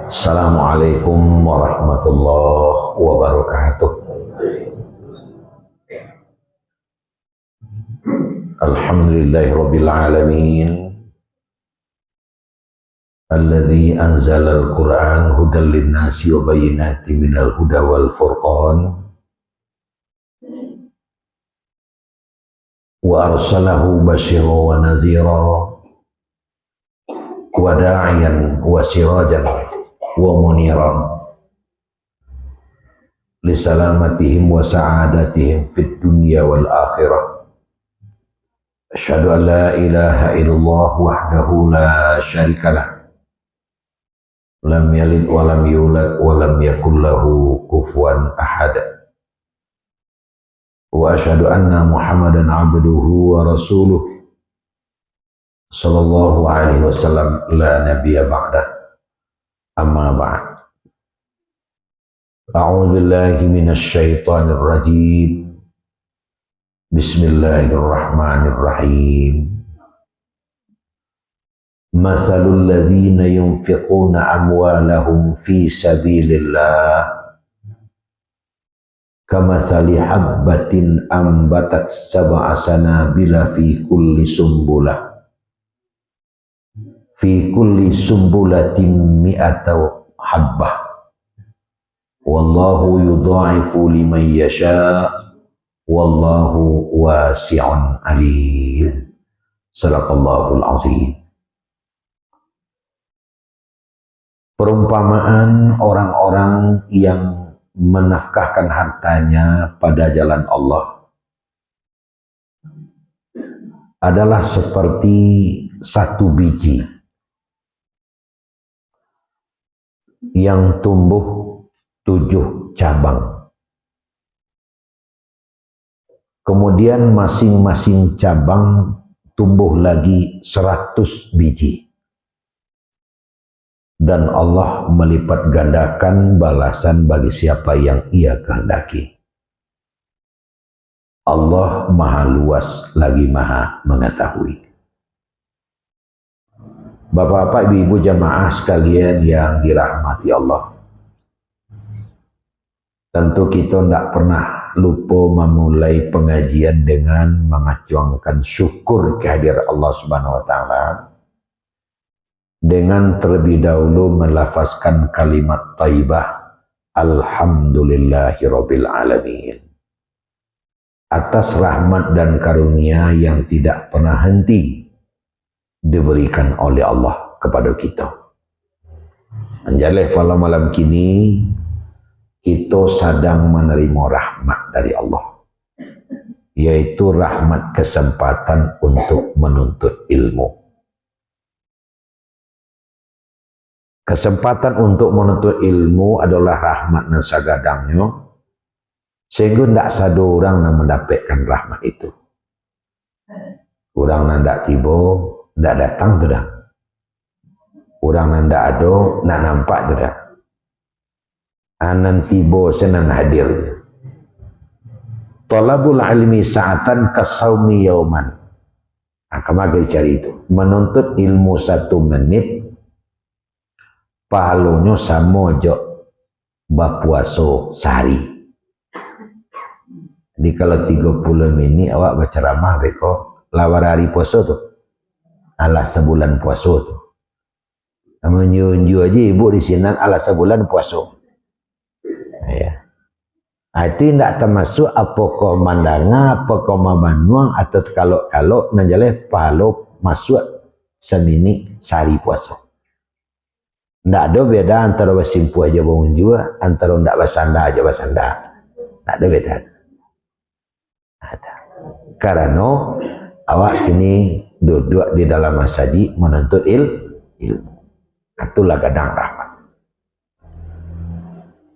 Assalamualaikum warahmatullahi wabarakatuh. Alhamdulillahirabbil alamin. Alladzi anzalal Qur'an hudan lin-nasi wa bayyinatin minal huda wal furqan. Wa arsalahu basyiran wa nadhira wa da'iyan wa sirajan wa muniran li salamatihim wa sa'adatihim fid dunya wal akhirah. Asyhadu an la ilaha illallah wahdahu la syarikalah, lam yalid wa lam yulad wa lam yakul lahu kufuwan ahad. Wa asyhadu anna Muhammadan abduhu wa rasuluh sallallahu alaihi wasallam la nabiyya ba'dah. Amma ba'd. A'udzu billahi minasy syaithanir rajim. Bismillahirrahmanirrahim. Mathalul ladzina yunfiquna amwalahum fi sabilillah kamathali habbatin ambatat sab'a sanabila fi kulli sumbulatin mi'ata habbah. Wallahu yudha'ifu liman yasha' wallahu wasi'un alim. Sadaqallahul azim. Perumpamaan orang-orang yang menafkahkan hartanya pada jalan Allah adalah seperti satu biji yang tumbuh 7 cabang. Kemudian masing-masing cabang tumbuh lagi 100 biji. Dan Allah melipat gandakan balasan bagi siapa yang Ia kehendaki. Allah Maha Luas lagi Maha Mengetahui. Bapak-bapak, ibu-ibu jamaah sekalian yang dirahmati Allah. Tentu kita tidak pernah lupa memulai pengajian dengan mengacuangkan syukur kehadiran Allah Subhanahu wa taala dengan terlebih dahulu melafazkan kalimat thayyibah alhamdulillahirabbil alamin atas rahmat dan karunia yang tidak pernah henti diberikan oleh Allah kepada kita. Anjaleh pada malam kini kita sedang menerima rahmat dari Allah, yaitu rahmat kesempatan untuk menuntut ilmu. Kesempatan untuk menuntut ilmu adalah rahmat dan sagadangnya, sehingga tidak satu orang yang mendapatkan rahmat itu. Orang yang tidak tiba, tidak datang sudah. Orang yang tidak ada, tidak nampak sudah. Anan tiba senan hadirnya. Talabul ilmi sa'atan kasaumi yauman. Kemana cari itu? Menuntut ilmu 1 menit, pahalanya sama je berpuasa sehari. Jadi kalau 30 minit awak berceramah beko lawar hari puasa tu. Alah sebulan puasa tu. Menunjuk aja ibu di sini alah sebulan puasa. Ya. Itu tidak termasuk apakah mandangan, apakah mabanuang atau kalau nanjale pahala masuk semini sehari puasa. Tidak ada beda antara bersimpu aja bangun juga, antara tidak bersanda aja bersanda. Tidak ada beda. Ada. Karena awak kini duduk di dalam masjid menuntut ilmu. Itulah gadang rahmat.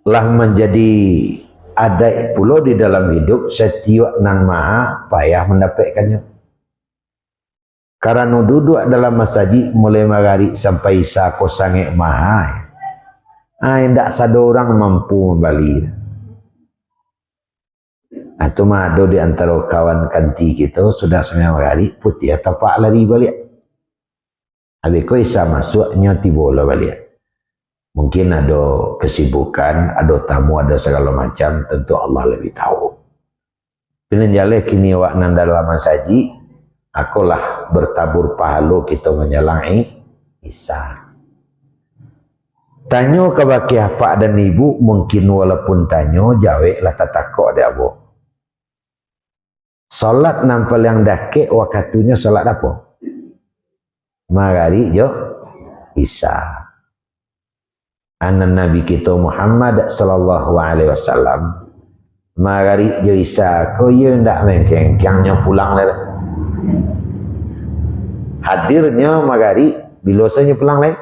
Lah menjadi ada pula di dalam hidup setiap nan maha payah mendapatkannya. Karena duduk dalam masjid mulai maghrib sampai isya ko sangat maha. Tidak satu orang mampu membali. Itu mah ada di antara kawan kanti kita sudah semua maghrib putih tapak lari balik. Habis ko isya masuknya tiba lah balik. Mungkin ada kesibukan, ada tamu, ada segala macam, tentu Allah lebih tahu. Pinanjale kini wak nan dalam saji, akulah bertabur pahala kita menyalangi Isa. Tanyo ke baki apa dan ibu, mungkin walaupun tanyo jawab lah tak takut dia abu. Salat nampal yang dakik wakatunya salat apa? Magari jo Isa. Anak Nabi kita Muhammad sallallahu alaihi wasallam magari jo Isa ko ye ndak mengkengkangnya pulang le. Hadirnya magari bila saya pulang le.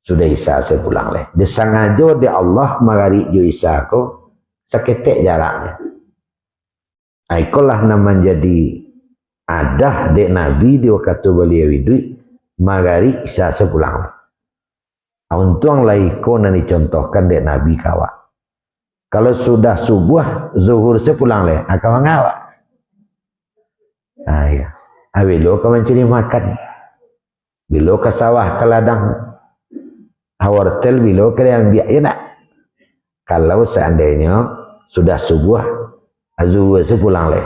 Sudah Isa saya pulang le. Dia sengaja dia Allah magari jo Isa ko seketek jaraknya. Ikolah nama jadi adah dek Nabi di waktu beliau hidup magari Isa saya pulang le. Untung laiko nan dicontohkan dek Nabi kawa. Kalau sudah subuh zuhur saya pulang le, akan mengawak. Ya. Bilo kau mencari makan, bilo ke sawah ke ladang, awartel bilo ke yang biak ya nak. Kalau seandainya sudah subuh zuhur saya pulang le,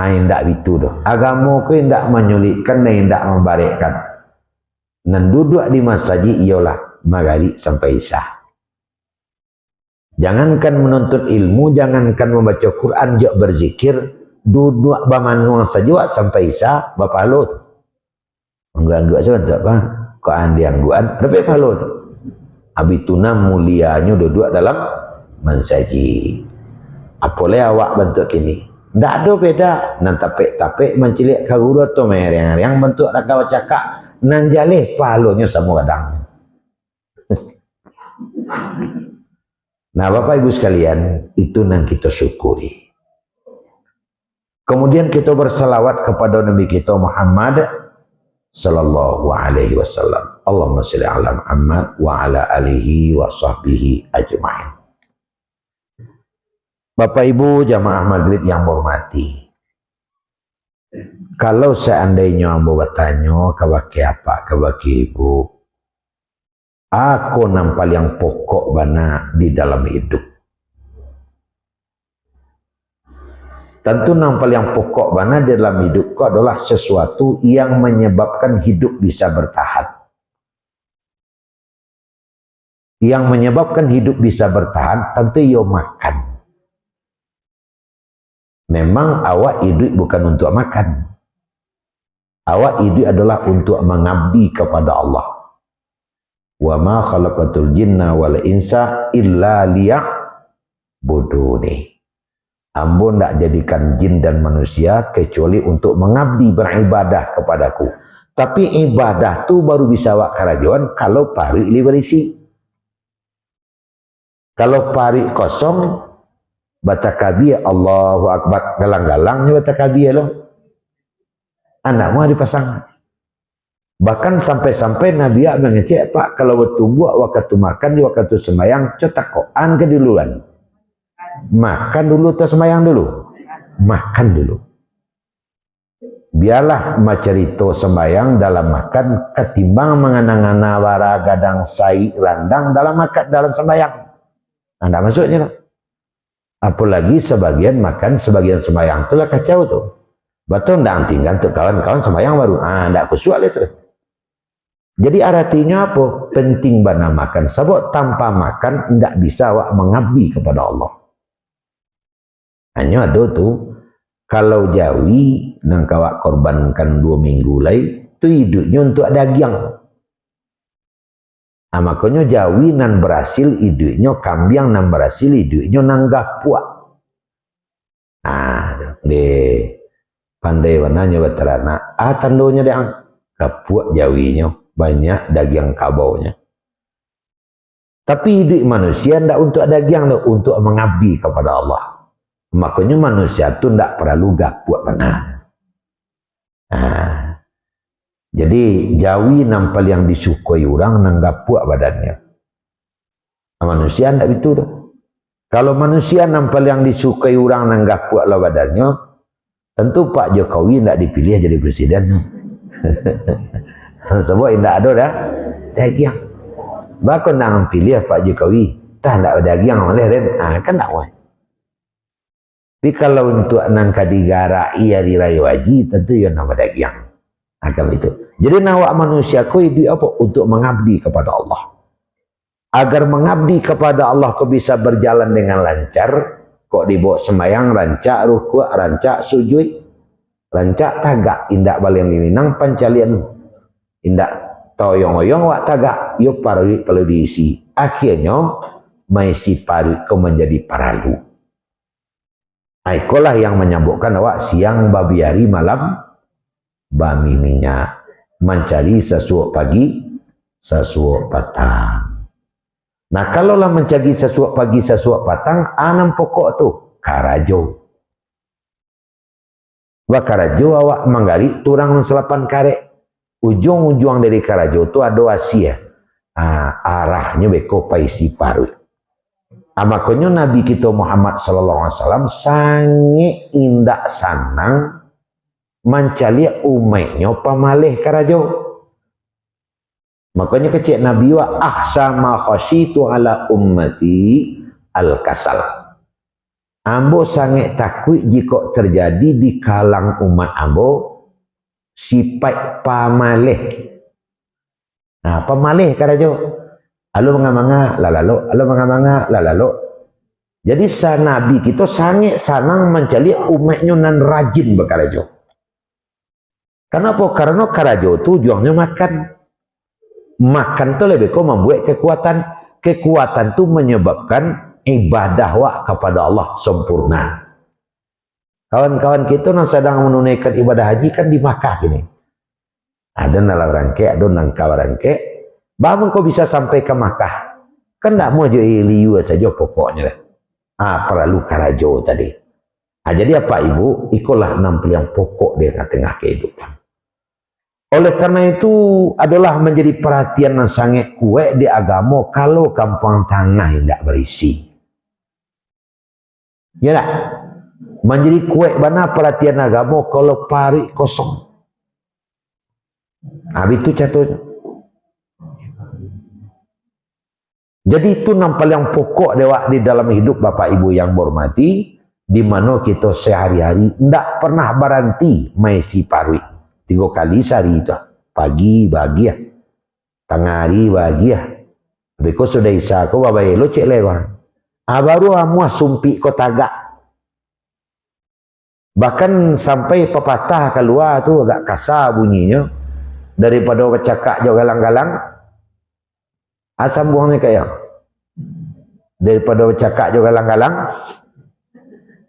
indak itu doh. Agama ku indak menyulitkan dan indak membalikkan. Nan duduk di masjid ialah magari sampai Isya. Jangankan menuntut ilmu, jangankan membaca Quran, jok berzikir, duduk bamanuang saja sampai Isya, bapak lo tu. Enggak sebentar apa? Kau andi angguan, tapi palo tu. Abituna mulianya duduk dalam mensaji. Apoleh awak bentuk kini. Ndak ada beda. Nan tapek mencilik kaguru tu mereng-mereng bentuk rakawa cakap. Nan jaleh palonya sama kadang. Nah Bapak Ibu sekalian, itu yang kita syukuri. Kemudian kita berselawat kepada Nabi kita Muhammad sallallahu alaihi wasallam. Allahumma shalli ala Muhammad wa ala alihi wa sahbihi ajma'in. Bapak Ibu jamaah maghrib yang hormati. Kalau seandainya ambo bertanya kebaki apa, kebaki ibu, aku nampal yang pokok bana di dalam hidup. Tentu nampal yang pokok bana di dalam hidupku adalah sesuatu yang menyebabkan hidup bisa bertahan. Yang menyebabkan hidup bisa bertahan tentu yo makan. Memang awak hidup bukan untuk makan. Awak hidup adalah untuk mengabdi kepada Allah. Wa ma khalaqatul jinna wal insa illa liya'buduni. Ambo ndak jadikan jin dan manusia kecuali untuk mengabdi beribadah kepadaku. Tapi ibadah tu baru bisa awak karajuan kalau pari ini berisi. Kalau pari kosong, batakabi Allahu Akbar galang-galangnya batakabi loh. Anakmu dipasang. Bahkan sampai-sampai Nabi mengecek Pak kalau bertumbuh waktu makan di waktu sembahyang cetak Quran keduluan. Makan dulu atau sembahyang dulu? Makan dulu. Biarlah macerito sembahyang dalam makan ketimbang mengana-ngana wara gadang sai randang dalam makan dalam sembahyang. Anda maksudnya lah. Apalagi sebagian makan sebagian sembahyang itulah kacau tuh. Betul ndak tinggal untuk kawan-kawan sembahyang baru. Ndak kusual itu. Jadi artinya apa? Penting bana makan. Sebab tanpa makan ndak bisa awak mengabdi kepada Allah. Hanya ada tu kalau jawi nang kawak korbankan 2 minggu lai tu hidupnya untuk daging. Makanya jawi nan berhasil hidupnya kambiang nan berhasil hidupnya nang gapuak. De pandai warnanya veterana. Tandonya dia gapuak jawinya banyak daging kabaunya. Tapi hidup manusia ndak untuk daging, ndak untuk mengabdi kepada Allah. Makanya manusia tu ndak perlu gapuak benar. Jadi jawi nampal yang disukai orang nang gapuak badannya. Manusia ndak begitu dah. Kalau manusia nampal yang disukai orang nang gapuak lah badannya, tentu Pak Jokowi ndak dipilih jadi presiden. Sebab ndak ada dah daging. Bakon nang pilih Pak Jokowi, tak ada daging oleh Ren, kan tak wah. Tapi kalau untuk nang kadigara iya di raya waji, tentu ya nama daging. Kalau itu. Jadi nawak manusia kau hidup apa? Untuk mengabdi kepada Allah. Agar mengabdi kepada Allah kau bisa berjalan dengan lancar, kok dibawa sembahyang, rancak rukuk, rancak sujud, rancak tagak, indak balian ini nang pancalian, indak toyong-oyong wak tagak, yuk parui perlu diisi. Akhirnya, maisi parui kau menjadi paralu. Itulah yang menyambutkan awak siang babi hari malam bami minyak, mencari sesuap pagi, sesuap petang. Nah, kalaulah mencari sesuap pagi, sesuap petang, anam pokok tu karajo. Wah karajo awak manggali turang selapan karek. Ujung-ujung dari karajo tu ada asia. Arahnya beko paisi parut. Makanya Nabi kita Muhammad sallallahu alaihi wasallam sange indak sanang mencari umatnya pamalih karajo. Makanya kecik Nabi wa ahsama khasyitu ala ummati al-kasal. Ambo sange takut jika terjadi di kalang umat ambo sifat pamalih. Nah, pamalih karajo. Alu mengamanga lalalo, alu mengamanga lalalo. Jadi Nabi kita sange sanang mencari umatnya nan rajin berkarajo. Kenapa? Karena karajo itu tujuannya makan. Makan itu lebih kau membuat kekuatan. Kekuatan itu menyebabkan ibadah wak kepada Allah sempurna. Kawan-kawan kita yang sedang menunaikan ibadah haji kan di Makkah gini. Ada nalar rangke, ada nangkaw rangke. Bangun kau bisa sampai ke Makkah. Kan tak mau jadi liu saja pokoknya. Perlu karajo tadi. Jadi apa ibu? Ikulah 60 yang pokok di tengah-tengah kehidupan. Oleh karena itu adalah menjadi perhatian yang sangat kuat di agama kalau kampung tanah tidak berisi. Ya tak? Menjadi kuat mana perhatian agama kalau parik kosong. Itu contohnya. Jadi itu nampak yang pokok dewak di dalam hidup Bapak Ibu yang berhormati, di mana kita sehari-hari tidak pernah berhenti maisi parwi. 3 kali sehari itu, pagi bagi ya, tengah hari bagi ya. Beko sudah isa ko babai lo cek lewat. Baru amuah sumpi ko tagak. Bahkan sampai pepatah keluar tu agak kasar bunyinya daripada bercakap jauh galang-galang. Asam buangnya kayak daripada bercakap juga galang-galang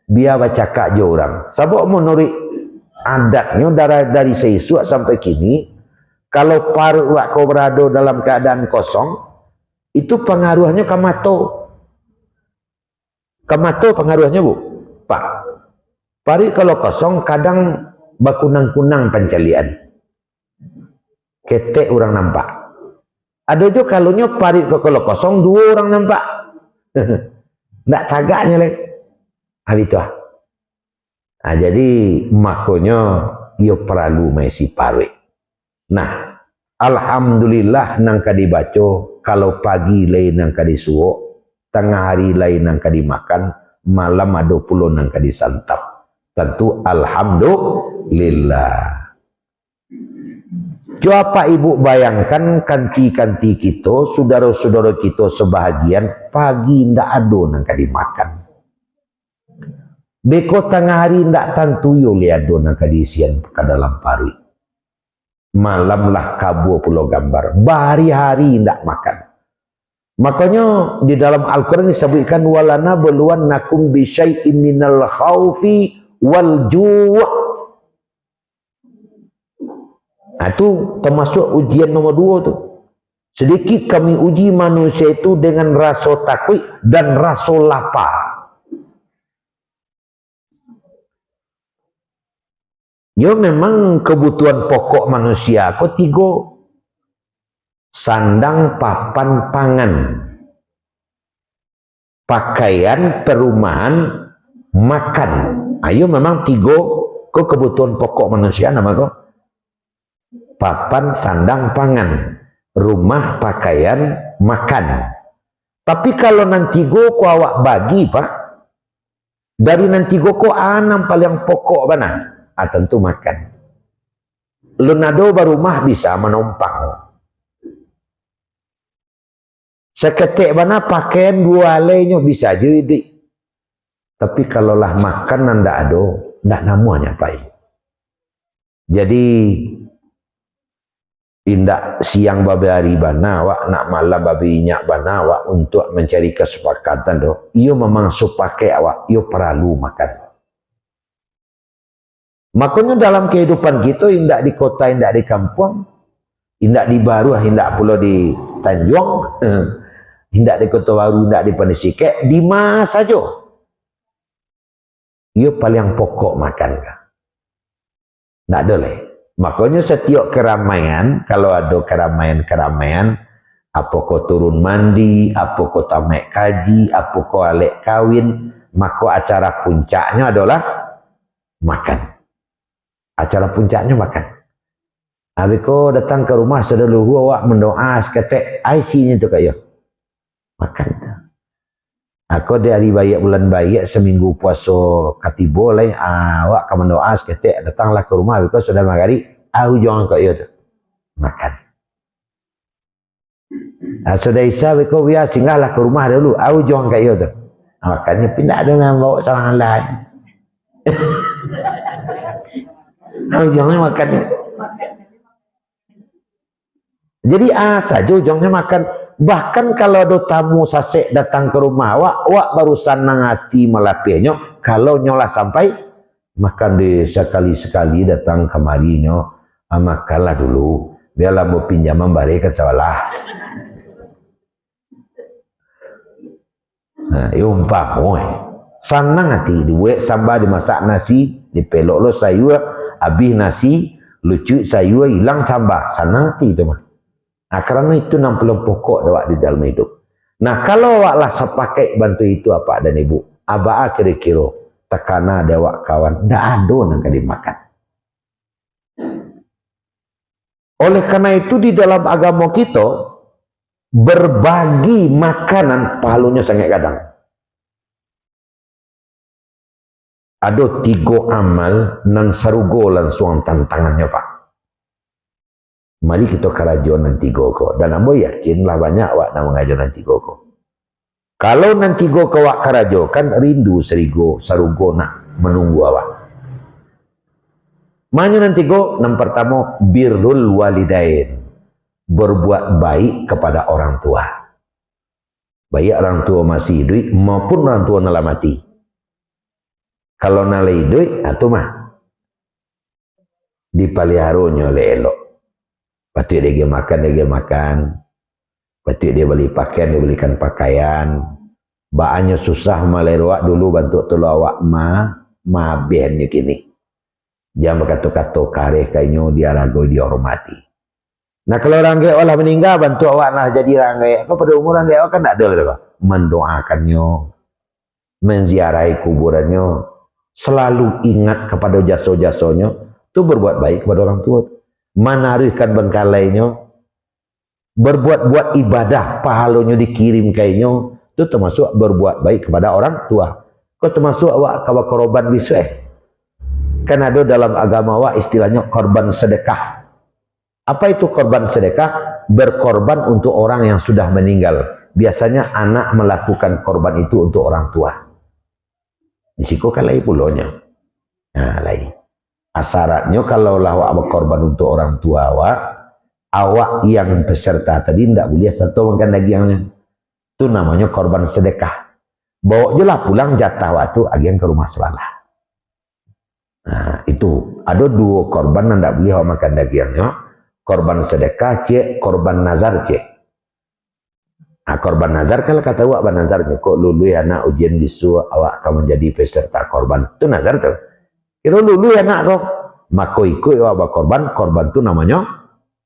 biar bercakap je orang. Sebab menurut adatnya dari seisuak sampai kini kalau paru kau berada dalam keadaan kosong itu pengaruhnya kamato pengaruhnya bu Pak paru kalau kosong kadang bakunang-kunang pencalian ketek orang nampak. Ada juga kalunya parit kalau kosong 2 orang nampak. Nggak tagaknya lagi. Itu. Jadi makanya ia perlu maisi parit. Nah, alhamdulillah nang kadi baca kalau pagi lain nang kadi suwo, tengah hari lain nang kadi makan, malam ada puluh nang kadi santap. Tentu alhamdulillah. Coba ibu bayangkan kanti-kanti kita, saudara-saudara kita sebahagian pagi ndak ada nang kadi makan. Beko tengah hari ndak tentu yo liado nang kadi isian ke dalam pari. Malam lah kabu pulau gambar. Bahari-hari ndak makan. Makanya di dalam Al-Quran disebutkan walana beluan nakum bisyai'im minal khaufi wal ju'. Itu termasuk ujian nomor 2 tu. Sedikit kami uji manusia itu dengan rasa takut dan rasa lapar. Ya memang kebutuhan pokok manusia kok 3. Sandang, papan, pangan. Pakaian, perumahan, makan. Ayo memang 3 kok kebutuhan pokok manusia nama kok. Papan, sandang, pangan. rumah, pakaian, makan. Tapi kalau nanti go ko awak bagi pak, dari nanti go ko anam paling pokok mana? Tentu makan. Lunado barumah bisa menumpang. Seketik mana pakaian dua lainnya bisa jadi. Tapi kalaulah makan ndak ada, ndak namanya pak. Jadi indak siang babi hari bana wak nak malam babi inyak bana wak untuk mencari kesepakatan do. Iyo memang supake awak, iyo perlu makan. Makanya dalam kehidupan kita indak di kota, indak di kampung, indak di Baru, indak pula di Tanjung, indak di Kota Baru, indak di Pandesike, di mana saja. Iyo paling pokok makan kah? Ndak ada leh. Makanya setiap keramaian, kalau ada keramaian, apa kau turun mandi, apa kau tamek kaji, apa kau alek kawin, maka acara puncaknya adalah makan. Acara puncaknya makan. Habis kau datang ke rumah sedahulu awak mendoa seketek IC-nya tu kayak makan. Aku dari bayak bulan bayak seminggu puasa katibo lain awak akan mendoa seketek datanglah ke rumah habis kau sudah magari aku jangan kayak tu makan. Sudah isya habis kau biar singgahlah ke rumah dulu aku jangan kayak tu. Makanya pindah dengan bawa salangan lain. Jangan makan. Jadi saja jangan makan. Bahkan kalau ada tamu sasek datang ke rumah awak barusan nangati melapihnya. Kalau nyolah sampai makan di sekali-sekali datang kemarinya, makanlah dulu. Biarlah mau pinjaman balik ke sekolah. Senang hati duit sambal dimasak nasi, dipelok lo sayur, habis nasi, lucu sayur, hilang sambal. Senang hati itu mah. Nah, karena itu 60 pokok awak di dalam hidup. Nah, kalau awak lah sepakai bantu itu apa dan ibu, abah kira-kira tekana ada awak kawan, ndak ada nak dimakan. Oleh karena itu di dalam agama kita berbagi makanan pahalanya sangat kadang. Ada 3 amal nan sarugo langsung tantangannya pak. Mari kita kerajon nanti goko. Dan ambo yakinlah banyak wak nak mengajar nanti goko. Kalau nanti goko wak kerajo kan rindu serigo sarugo nak menunggu awak. Mana nanti go? Yang pertama birrul walidain. Berbuat baik kepada orang tua. Baik orang tua masih hidup maupun orang tua nala mati. Kalau nala hidup itu mah dipeliharonya oleh elok. Patut dia makan. Patut dia beli pakaian, dia belikan pakaian. Baannya susah maleruak dulu bantu tolong awak ma bihannya kini. Jangan berkata-kata kareh kayaknya dia ragu dia hormati. Nah kalau orang gaya Allah meninggal bantu awak nah jadi orang gaya. Kau pada umur orang gaya kan tak ada lah. Mendoakannya, menziarahi kuburannya, selalu ingat kepada jasa-jasanya, itu berbuat baik kepada orang tua. Menarikkan bengkalainya, berbuat-buat ibadah, pahalanya dikirim kayaknya, itu termasuk berbuat baik kepada orang tua. Kau termasuk awak kawa korban bisweh. Kan ada dalam agama awak istilahnya korban sedekah. Apa itu korban sedekah? Berkorban untuk orang yang sudah meninggal. Biasanya anak melakukan korban itu untuk orang tua. Disiko kan lain pulaunya. Nah, lain. Syaratnya kalau awak berkorban untuk orang tua awak yang peserta tadi tidak boleh satu makan dagingnya. Itu namanya korban sedekah. Bawa je lah pulang jatah waktu agen ke rumah sebelah. Nah, itu ada 2 korban yang tidak boleh awak makan dagingnya. Korban sedekah cek, korban nazar cek. Nah, korban nazar kalau kata awak nazarnya kok lulu ya nak ujian bisu awak akan menjadi peserta korban. Itu nazar tuh. Itu dulu ya nak kok. Maka ikut awak korban itu namanya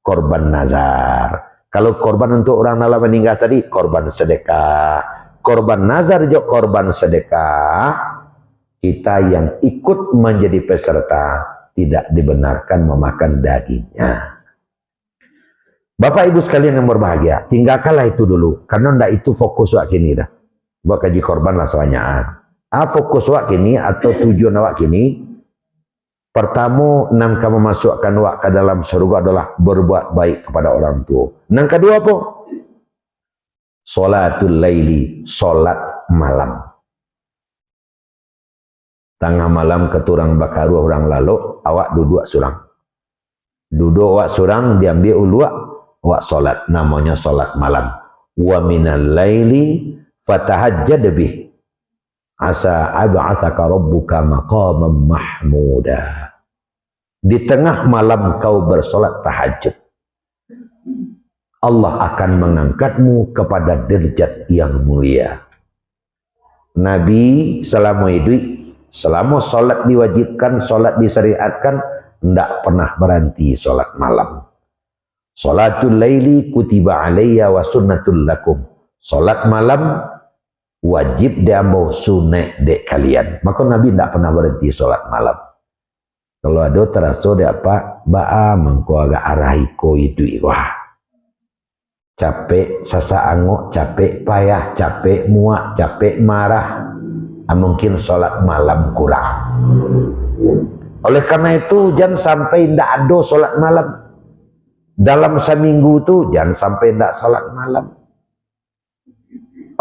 korban nazar. Kalau korban untuk orang nala meninggal tadi korban sedekah. Korban nazar juga korban sedekah. Kita yang ikut menjadi peserta tidak dibenarkan memakan dagingnya. Bapak Ibu sekalian yang berbahagia, tinggalkanlah itu dulu, karena ndak itu fokus wak kini dah. Buat kaji korban lah soalnya. Fokus wak kini atau tujuan wak kini, pertama, nang kamu masukkan wak ke dalam surga adalah berbuat baik kepada orang tua. Nang kedua apa? Salatul laili, solat malam. Tengah malam keturang bakaru orang lalu, awak duduk surang. Duduk awak surang, diambil uluak, awak solat. Namanya solat malam. Wa minal laili fatahajjad bih. Asa ab'athaka rabbuka maqaman mahmuda. Di tengah malam kau bersolat tahajud. Allah akan mengangkatmu kepada derajat yang mulia. Nabi selama hidup, selama solat diwajibkan, solat disyariatkan, tidak pernah berhenti solat malam. Salatul laili kutiba alayya wa sunnatul lakum. Solat malam wajib diambil sunnah dek kalian. Maka Nabi tidak pernah berhenti solat malam. Kalau ada terasa dia apa? Ba'a mengko agak arahiko itu. Wah. Capek sasa angok, capek payah, capek muak, capek marah. Mungkin solat malam kurang. Oleh karena itu jangan sampai tidak ada solat malam. Dalam seminggu tu jangan sampai tidak solat malam.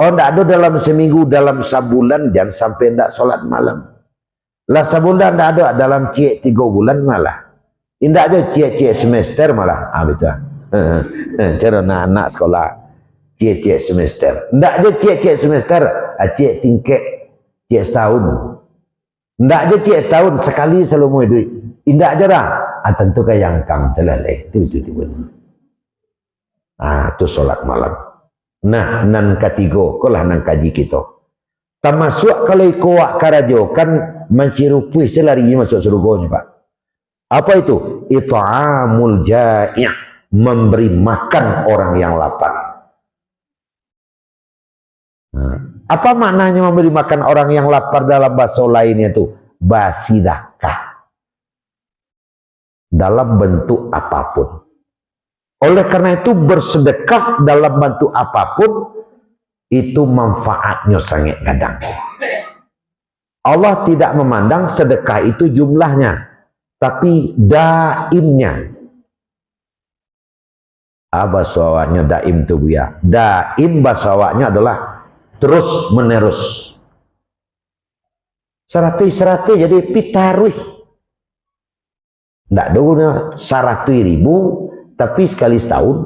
Oh, tidak ada dalam seminggu, dalam sebulan jangan sampai tidak solat malam. Lah sebulan tidak ada, dalam cik 3 bulan malah. Tidak ada cik semester malah. Betul. Cara anak sekolah cik semester. Tidak ada cik semester, cik tingkat cik setahun. Tidak ada cik setahun sekali selalu duit. Tidak aja dah. Tentu ke yang kang selesai. Itu itu solat malam. Nah, nan ketiga, kolah nang kaji kita. Termasuk kalau ikut karajo kan mencirupi selari masuk surga Pak. Apa itu? It'amul ja'i', memberi makan orang yang lapar. Nah, apa maknanya memberi makan orang yang lapar dalam bahasa lainnya itu? Basidakah. Dalam bentuk apapun. Oleh karena itu bersedekah dalam bentuk apapun itu manfaatnya sangat gadang. Allah tidak memandang sedekah itu jumlahnya, tapi daimnya. Bahasawanya daim itu ya. Daim bahasawanya adalah terus menerus. 100 jadi pitaruh. Tidak ada 100.000 tapi sekali setahun.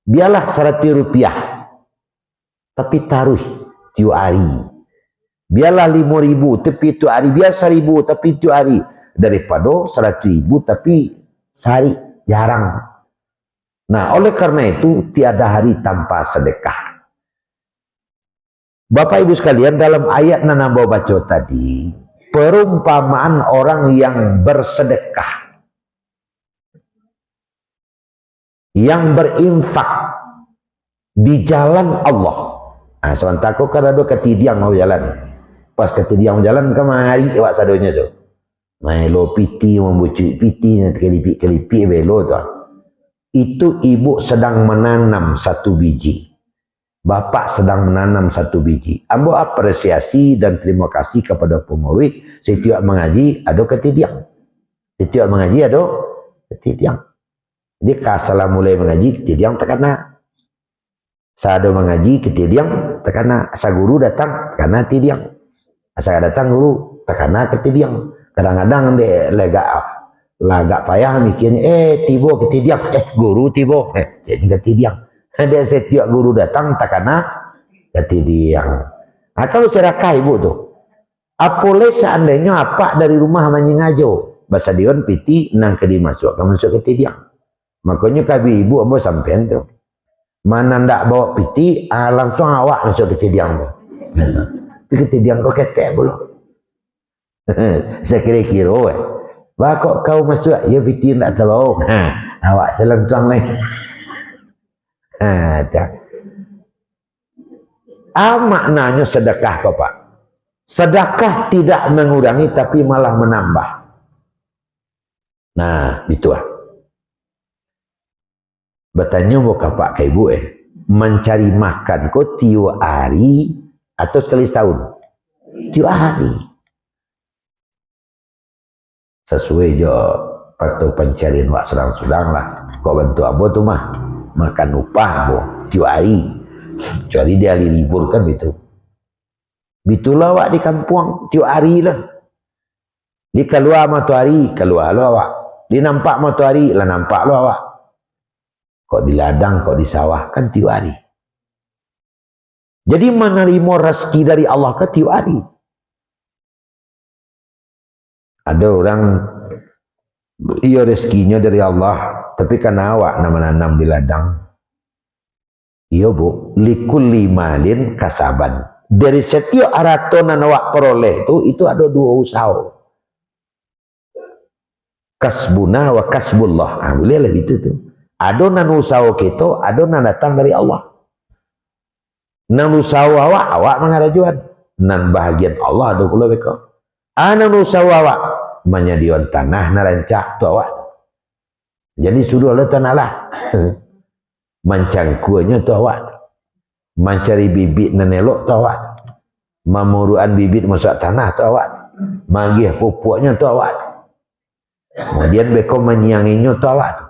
Biarlah 100 rupiah. Tapi taruh tiap hari. Biarlah 5.000 tapi itu hari. Biar 1.000 tapi itu hari. Daripada 100.000 tapi sehari jarang. Nah, oleh karena itu tiada hari tanpa sedekah. Bapak Ibu sekalian, dalam ayat Nana baca tadi, perumpamaan orang yang bersedekah, yang berinfak di jalan Allah. Sementara aku kan ada ketidiang mau jalan. Pas ketidiang mau jalan kemari awak sadonya tu. Mailo piti membucuk piti nanti kelipik belo tu. Itu ibu sedang menanam 1 biji. Bapak sedang menanam 1 biji. Ambo apresiasi dan terima kasih kepada pengawit. Setiap mengaji ada ketidiang. Setiap mengaji ada ketidiang. Jadi kalau mulai mengaji ketidiang terkena. Sado mengaji ketidiang terkena. Asa guru datang terkena ketidiang. Asa datang guru terkena ketidiang. Kadang-kadang dia lagak payah mikirnya tiba ketidiang. Guru tiba. Jadi ketidiang. Ada setiap guru datang terkena ketidiang. Kalau sedekah ibu tu. Apoleh seandainya apa dari rumah menyengajo. Bahasa Dion piti nang kedi masuk. Kamu masuk ketidiang. Makanya kabi ibu ambo sampean tu. Mana ndak bawa piti, langsung awak masuk ketidiang tu. Itu ketidiang kau ketek pula. Saya kira-kira kok kau masuk, ya piti ndak tahu. Awak selangsung lain. Maknanya sedekah kau Pak. Sedekah tidak mengurangi tapi malah menambah. Nah, itu Bertanya mau kapak ke ibu mencari makan kau tiap hari atau sekali setahun? Tiap hari. Sesuai je waktu pencarian wak sedang-sedang lah. Kau bantu apa tu mah? Makan upah bo tiap hari. Kecuali dia hari libur kan begitu. Bitulah awak di kampung tiap hari lah. Di keluar matahari, keluar lo awak. Di nampak matahari, lah nampak lo awak. Kok di ladang, kok di sawah, kan tiap hari. Jadi menerima rezeki dari Allah ke tiap hari. Ada orang, iya rezekinya dari Allah, tapi kan awak nama-nanam di ladang. Iya bu, likulli malin kasaban. Dari setiap harta yang awak peroleh itu ada dua usaha. Kasbuna wa kasbullah. Boleh lah gitu tu. Ada nan usaha kita, ada nan datang dari Allah. Nan usaha awak mengarajuan. Nan bahagian Allah ada pula mereka. Nan usaha awak menyediakan tanah na rancak tu awak. Jadi sudah lah tanah lah. Mencangkuannya tu awak. Mencari bibit nan elok tu awak. Memuruan bibit masuk tanah tu awak. Magih pupuknya tu awak. Kemudian mereka menyianginya tu awak tu.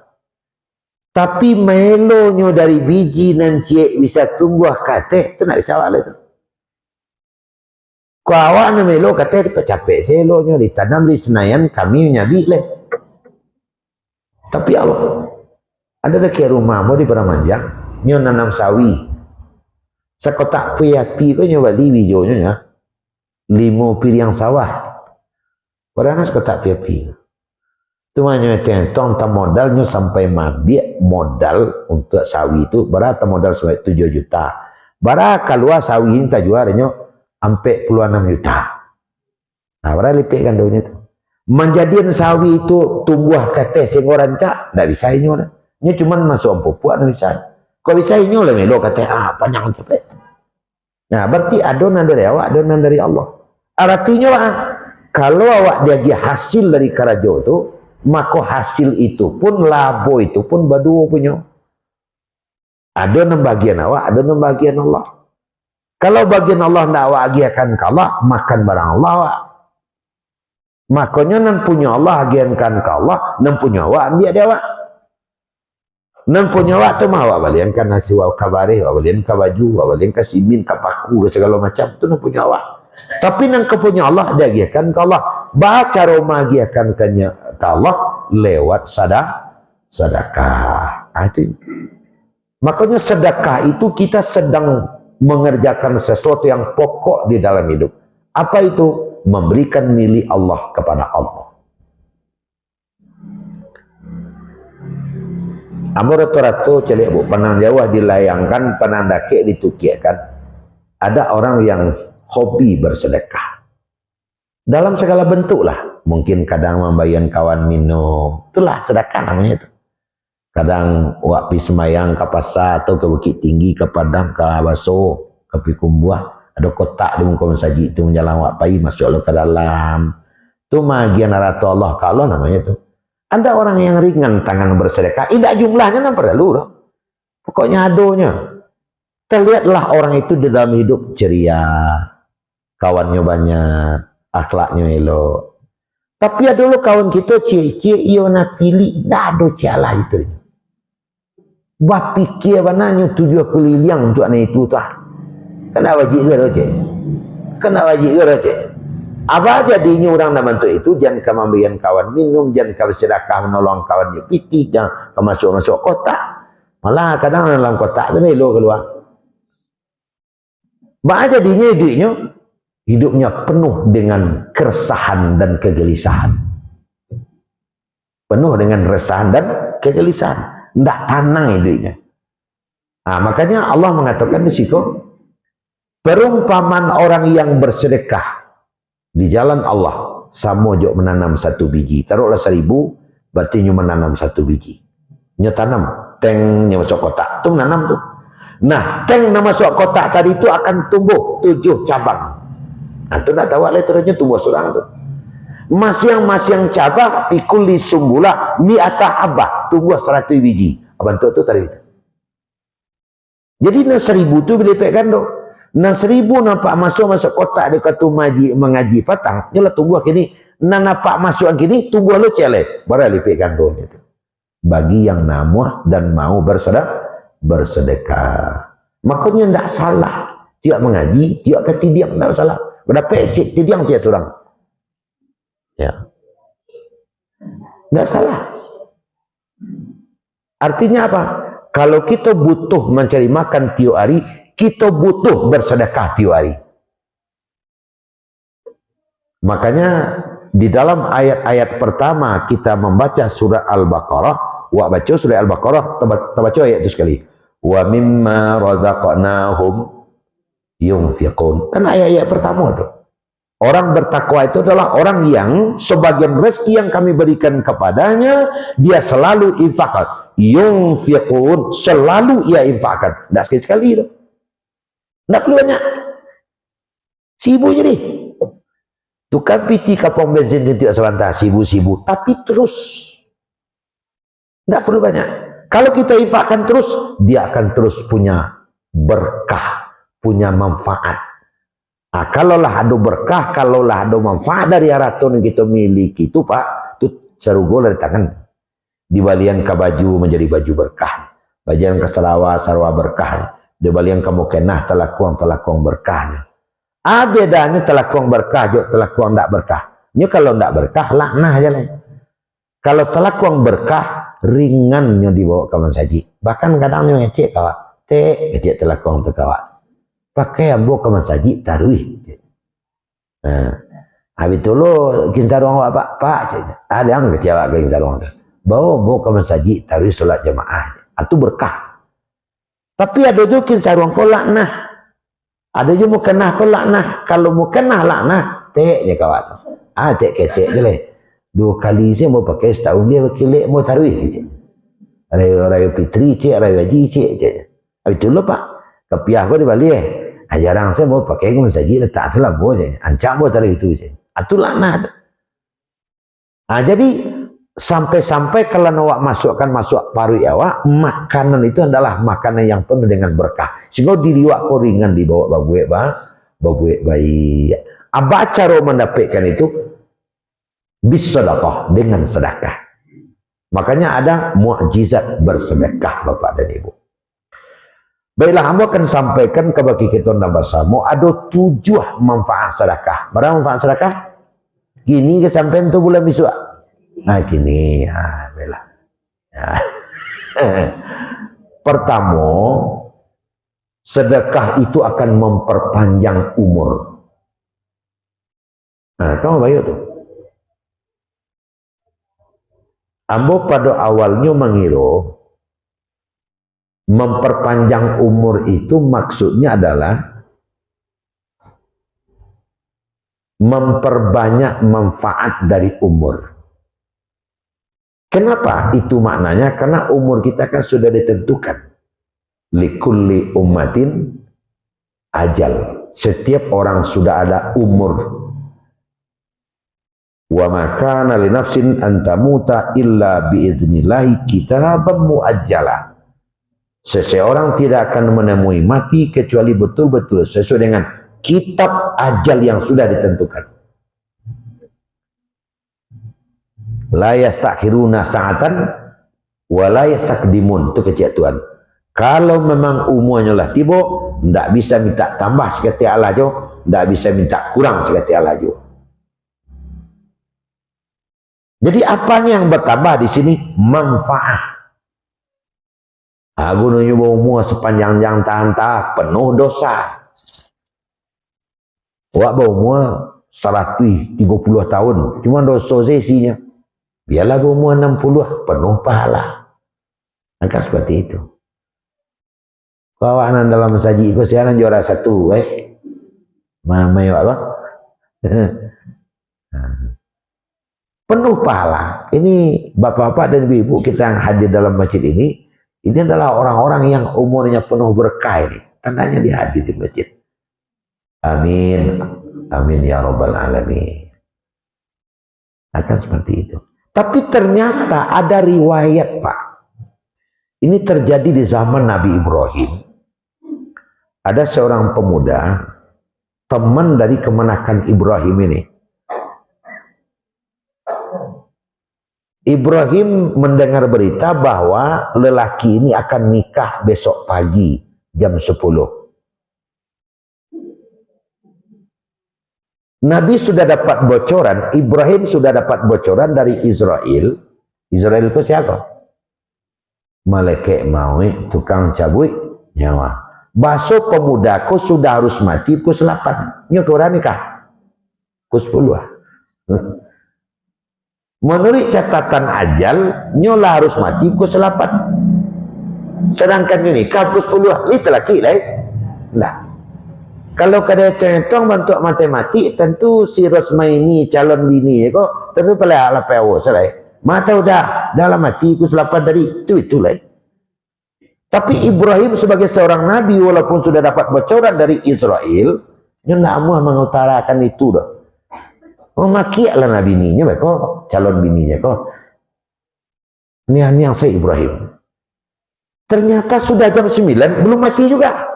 Tapi melonya dari biji nan cik bisa tumbuh kateh tu nak bisa awak lah tu. Kau awak nak melo kateh capek selonya ditanam di Senayan kami nyabik lah. Tapi Allah ada dekat rumah mau di Peramanjang nyo nanam sawi. Sekotak piati kau nyo bali bijonya 5 piring sawah. Padahal sekotak piati. Tumanya tentang tam modalnya sampai mabik modal untuk sawi itu berapa modal sampai 7 juta. Berapa keluar sawi ini tak juarnya sampai puluhan 6 juta. Nah, berapa lipikkan daunnya itu. Menjadikan sawi itu tumbuh kateh sehingga rancak, tak bisa ini lah. Ini cuma masuk pupuk tak bisa. Kau bisa ini lah melo kateh panjang sampai. Nah, berarti adonan dari awak, adonan dari Allah. Artinya kalau awak dia hasil dari karajo itu, maka hasil itu pun labo itu pun berdua punya. Ada enam bagian awak, ada enam bagian Allah. Kalau bagian Allah tidak awak agiakan ke Allah, makan barang Allah awak. Makanya nan punya Allah agiakan ke Allah, nan punya awak ambil dia awak. Nan punya awak tu mah awak baliankan nasi awak kabare, awak balian ke baju, awak balian ke simin, ke paku, ke segala macam tu nan punya awak. Tapi nan kepunya Allah dia agiakan ke Allah. Baca Roma agiakan ke Allah lewat sedekah. Itu. Makanya sedekah itu kita sedang mengerjakan sesuatu yang pokok di dalam hidup. Apa itu? Memberikan milik Allah kepada Allah. Amor ratu celik bu, penang Jawa dilayangkan, penang dakik ditukiakan. Ada orang yang hobi bersedekah. Dalam segala bentuk lah. Mungkin kadang membayar kawan minum. Itulah sedekah namanya itu. Kadang wak pi semayang ke pasar atau ke Bukit Tinggi, ke Padang, ke Baso, ke Pikumbuah. Ada kotak di muka masjid itu menjalan wak pai masuk ke dalam. Itu magian ratu Allah kalau namanya itu. Ada orang yang ringan tangan bersedekah. Tidak jumlahnya kan perlu. Pokoknya adonya. Terlihatlah orang itu di dalam hidup ceria. Kawannya banyak. Akhlaknya elok. Tapi ada dulu kawan kita cie-cie iyo nak pilih dah ada cialah itu. Bah pikir bananya tujuh keliling untuk anak itu tah. Kena wajib ke roje? Kena wajib ke roje? Apa jadinya orang nak bantu itu? Jangan kemambian kawan minum, jangan kau sedekah menolong kawannya piti, jangan kau masuk kotak. Malah kadang dalam kotak tu ni lo keluar. Bah jadinya duitnya hidupnya penuh dengan keresahan dan kegelisahan. Penuh dengan resahan dan kegelisahan. Tidak tenang hidupnya. Nah, makanya Allah mengatakan di situ, perumpamaan orang yang bersedekah di jalan Allah, sama jok menanam 1 biji. Taruhlah 1000, berarti nyu menanam 1 biji. Nyu tanam, tengnya masuk kotak. Tu menanam tu. Nah, teng yang masuk kotak tadi itu akan tumbuh 7 cabang. Nah, tu nak tahu lah terusnya tumbuh seorang tu. Masing-masing cabang fikuli sumbulah mi'ata habah, tumbuh 100 biji. Abang tu tadi itu. Jadi na 1000 tu bila pek gando. Na 1000 nampak masuk kotak dia kata mengaji patang. Nyolah tunggu kini. Na nampak masuk kini tunggu lu celek. Baru lipik gando itu. Bagi yang namuah dan mau bersedekah. Makanya tidak salah. Dia mengaji, dia kata tidiang tidak salah. Berapa cik tidiang cik seorang. Ya. Tidak salah. Artinya apa? Kalau kita butuh mencari makan tiap hari, kita butuh bersedekah tiap hari. Makanya di dalam ayat-ayat pertama kita membaca surah Al-Baqarah, baca surah Al-Baqarah, baca ayat itu sekali. Wa mimma razaqnahum yunfiqun. Kan ayat-ayat pertama itu. Orang bertakwa itu adalah orang yang sebagian rezeki yang kami berikan kepadanya, dia selalu infakkan. Yunfiqun, selalu ia infakkan. Tidak sekali-sekali itu. Tidak perlu banyak. Sibuk jadi. Tukang piti kapong bensin tidak sebentar, sibuk-sibuk. Tapi terus. Tidak perlu banyak. Kalau kita infakkan terus, dia akan terus punya berkah, punya manfaat. Nah, kalaulah ada berkah, kalaulah ada manfaat dari harta yang kita miliki itu Pak, itu serugo dari tangan. Di balian ke baju menjadi baju berkah. Bagian ke sarwa berkah. Di balian kamu kenah telakuang berkahnya. Bedanya telakuang berkah, telakuang tidak berkah. Ini kalau tidak berkah, laknah aja lah. Kalau telakuang berkah, ringannya dibawa ke mensaji. Bahkan kadangnya ngecek kawat. Kecek telakuang tu kawat. Pakai ambo ke mensaji taruih. Habis itu lo kinsa ruang pak. Ada yang kecewa ke kinsa ruang. Bawa ke mensaji taruih solat jemaah. Itu berkah. Tapi ada juga kinsa ruang kau laknah. Ada juga mau kenah kau laknah. Kalau mau kenah laknah, je kawat. Ketek je lah. 2 kali saya mau pakai setahun dia kilek mau taruih. Raya Fitri cik, raya Haji cik. Habis itu lo pak. Kepiah kau di Bali jarang saya mau pakai ke mensaji letak selam je. Ancam buat tadi itu je. Itu laknat. Jadi sampai-sampai kalau awak masuk paru awak, makanan itu adalah makanan yang penuh dengan berkah. Sehingga diri awak kau ringan dibawa babuek bayi. Apa cara mendapatkan itu? Bisedekah, dengan sedekah. Makanya ada mukjizat bersedekah Bapak dan Ibu. Baiklah, hamba akan sampaikan kepada kita nambah samo ada 7 manfaat sedekah. Berapa manfaat sedekah? Gini kesampaian tu bulan besok. Gini, baiklah. Pertama, sedekah itu akan memperpanjang umur. Kamu baik tu. Ambo pada awalnya mengira memperpanjang umur itu maksudnya adalah memperbanyak manfaat dari umur. Kenapa itu maknanya? Karena umur kita kan sudah ditentukan. Likulli ummatin ajal. Setiap orang sudah ada umur. Wa ma kana li nafsin an tamuta illa biiznillahi kitaban muajjala. Seseorang tidak akan menemui mati kecuali betul-betul sesuai dengan kitab ajal yang sudah ditentukan. La yastakhiruna sa'atan wa la yastaqdimun. Itu kecil Tuhan. Kalau memang umurnya lah tiba, tidak bisa minta tambah sekali Allah jo, tidak bisa minta kurang sekali Allah jo. Jadi apanya yang bertambah di sini? Manfaat. Aku nunjuk umur sepanjang yang tahan-tahan penuh dosa. Wak umur 130 tahun, cuma dosa sesinya. Biarlah umur 60 penuh pahala. Akan seperti itu. Kawanan dalam saji ikut siaran juara 1, Mama apa? Penuh pahala. Ini bapak-bapak dan ibu kita yang hadir dalam masjid ini adalah orang-orang yang umurnya penuh berkah ini. Tandanya dia hadir di masjid. Amin. Amin ya rabbal alamin. Akan seperti itu. Tapi ternyata ada riwayat Pak. Ini terjadi di zaman Nabi Ibrahim. Ada seorang pemuda, teman dari kemenakan Ibrahim ini. Ibrahim mendengar berita bahwa lelaki ini akan nikah besok pagi jam 10. Nabi sudah dapat bocoran, Ibrahim sudah dapat bocoran dari Israel. Israel itu siapa? Malaikat maut, tukang cabut nyawa. Baso pemudaku sudah harus mati pukul 8. Nyo kau nikah pukul 10. Menurut catatan ajal, nyolah harus mati pukul 8. Sedangkan ini nikah pukul 10. Itu laki lah. Nah, kalau kada centong bentuk matematik, tentu si Rosmaini calon bini kok tentu pala ala pewo selai. Mata udah dalam mati pukul 8 tadi. Itu lah. Tapi Ibrahim sebagai seorang nabi walaupun sudah dapat bocoran dari Israel, nyo nak mau mengutarakan itu dah. Memakiaklah nabi bininya kok, calon bininya kok. Ini yang saya Ibrahim. Ternyata sudah jam 9 belum mati juga.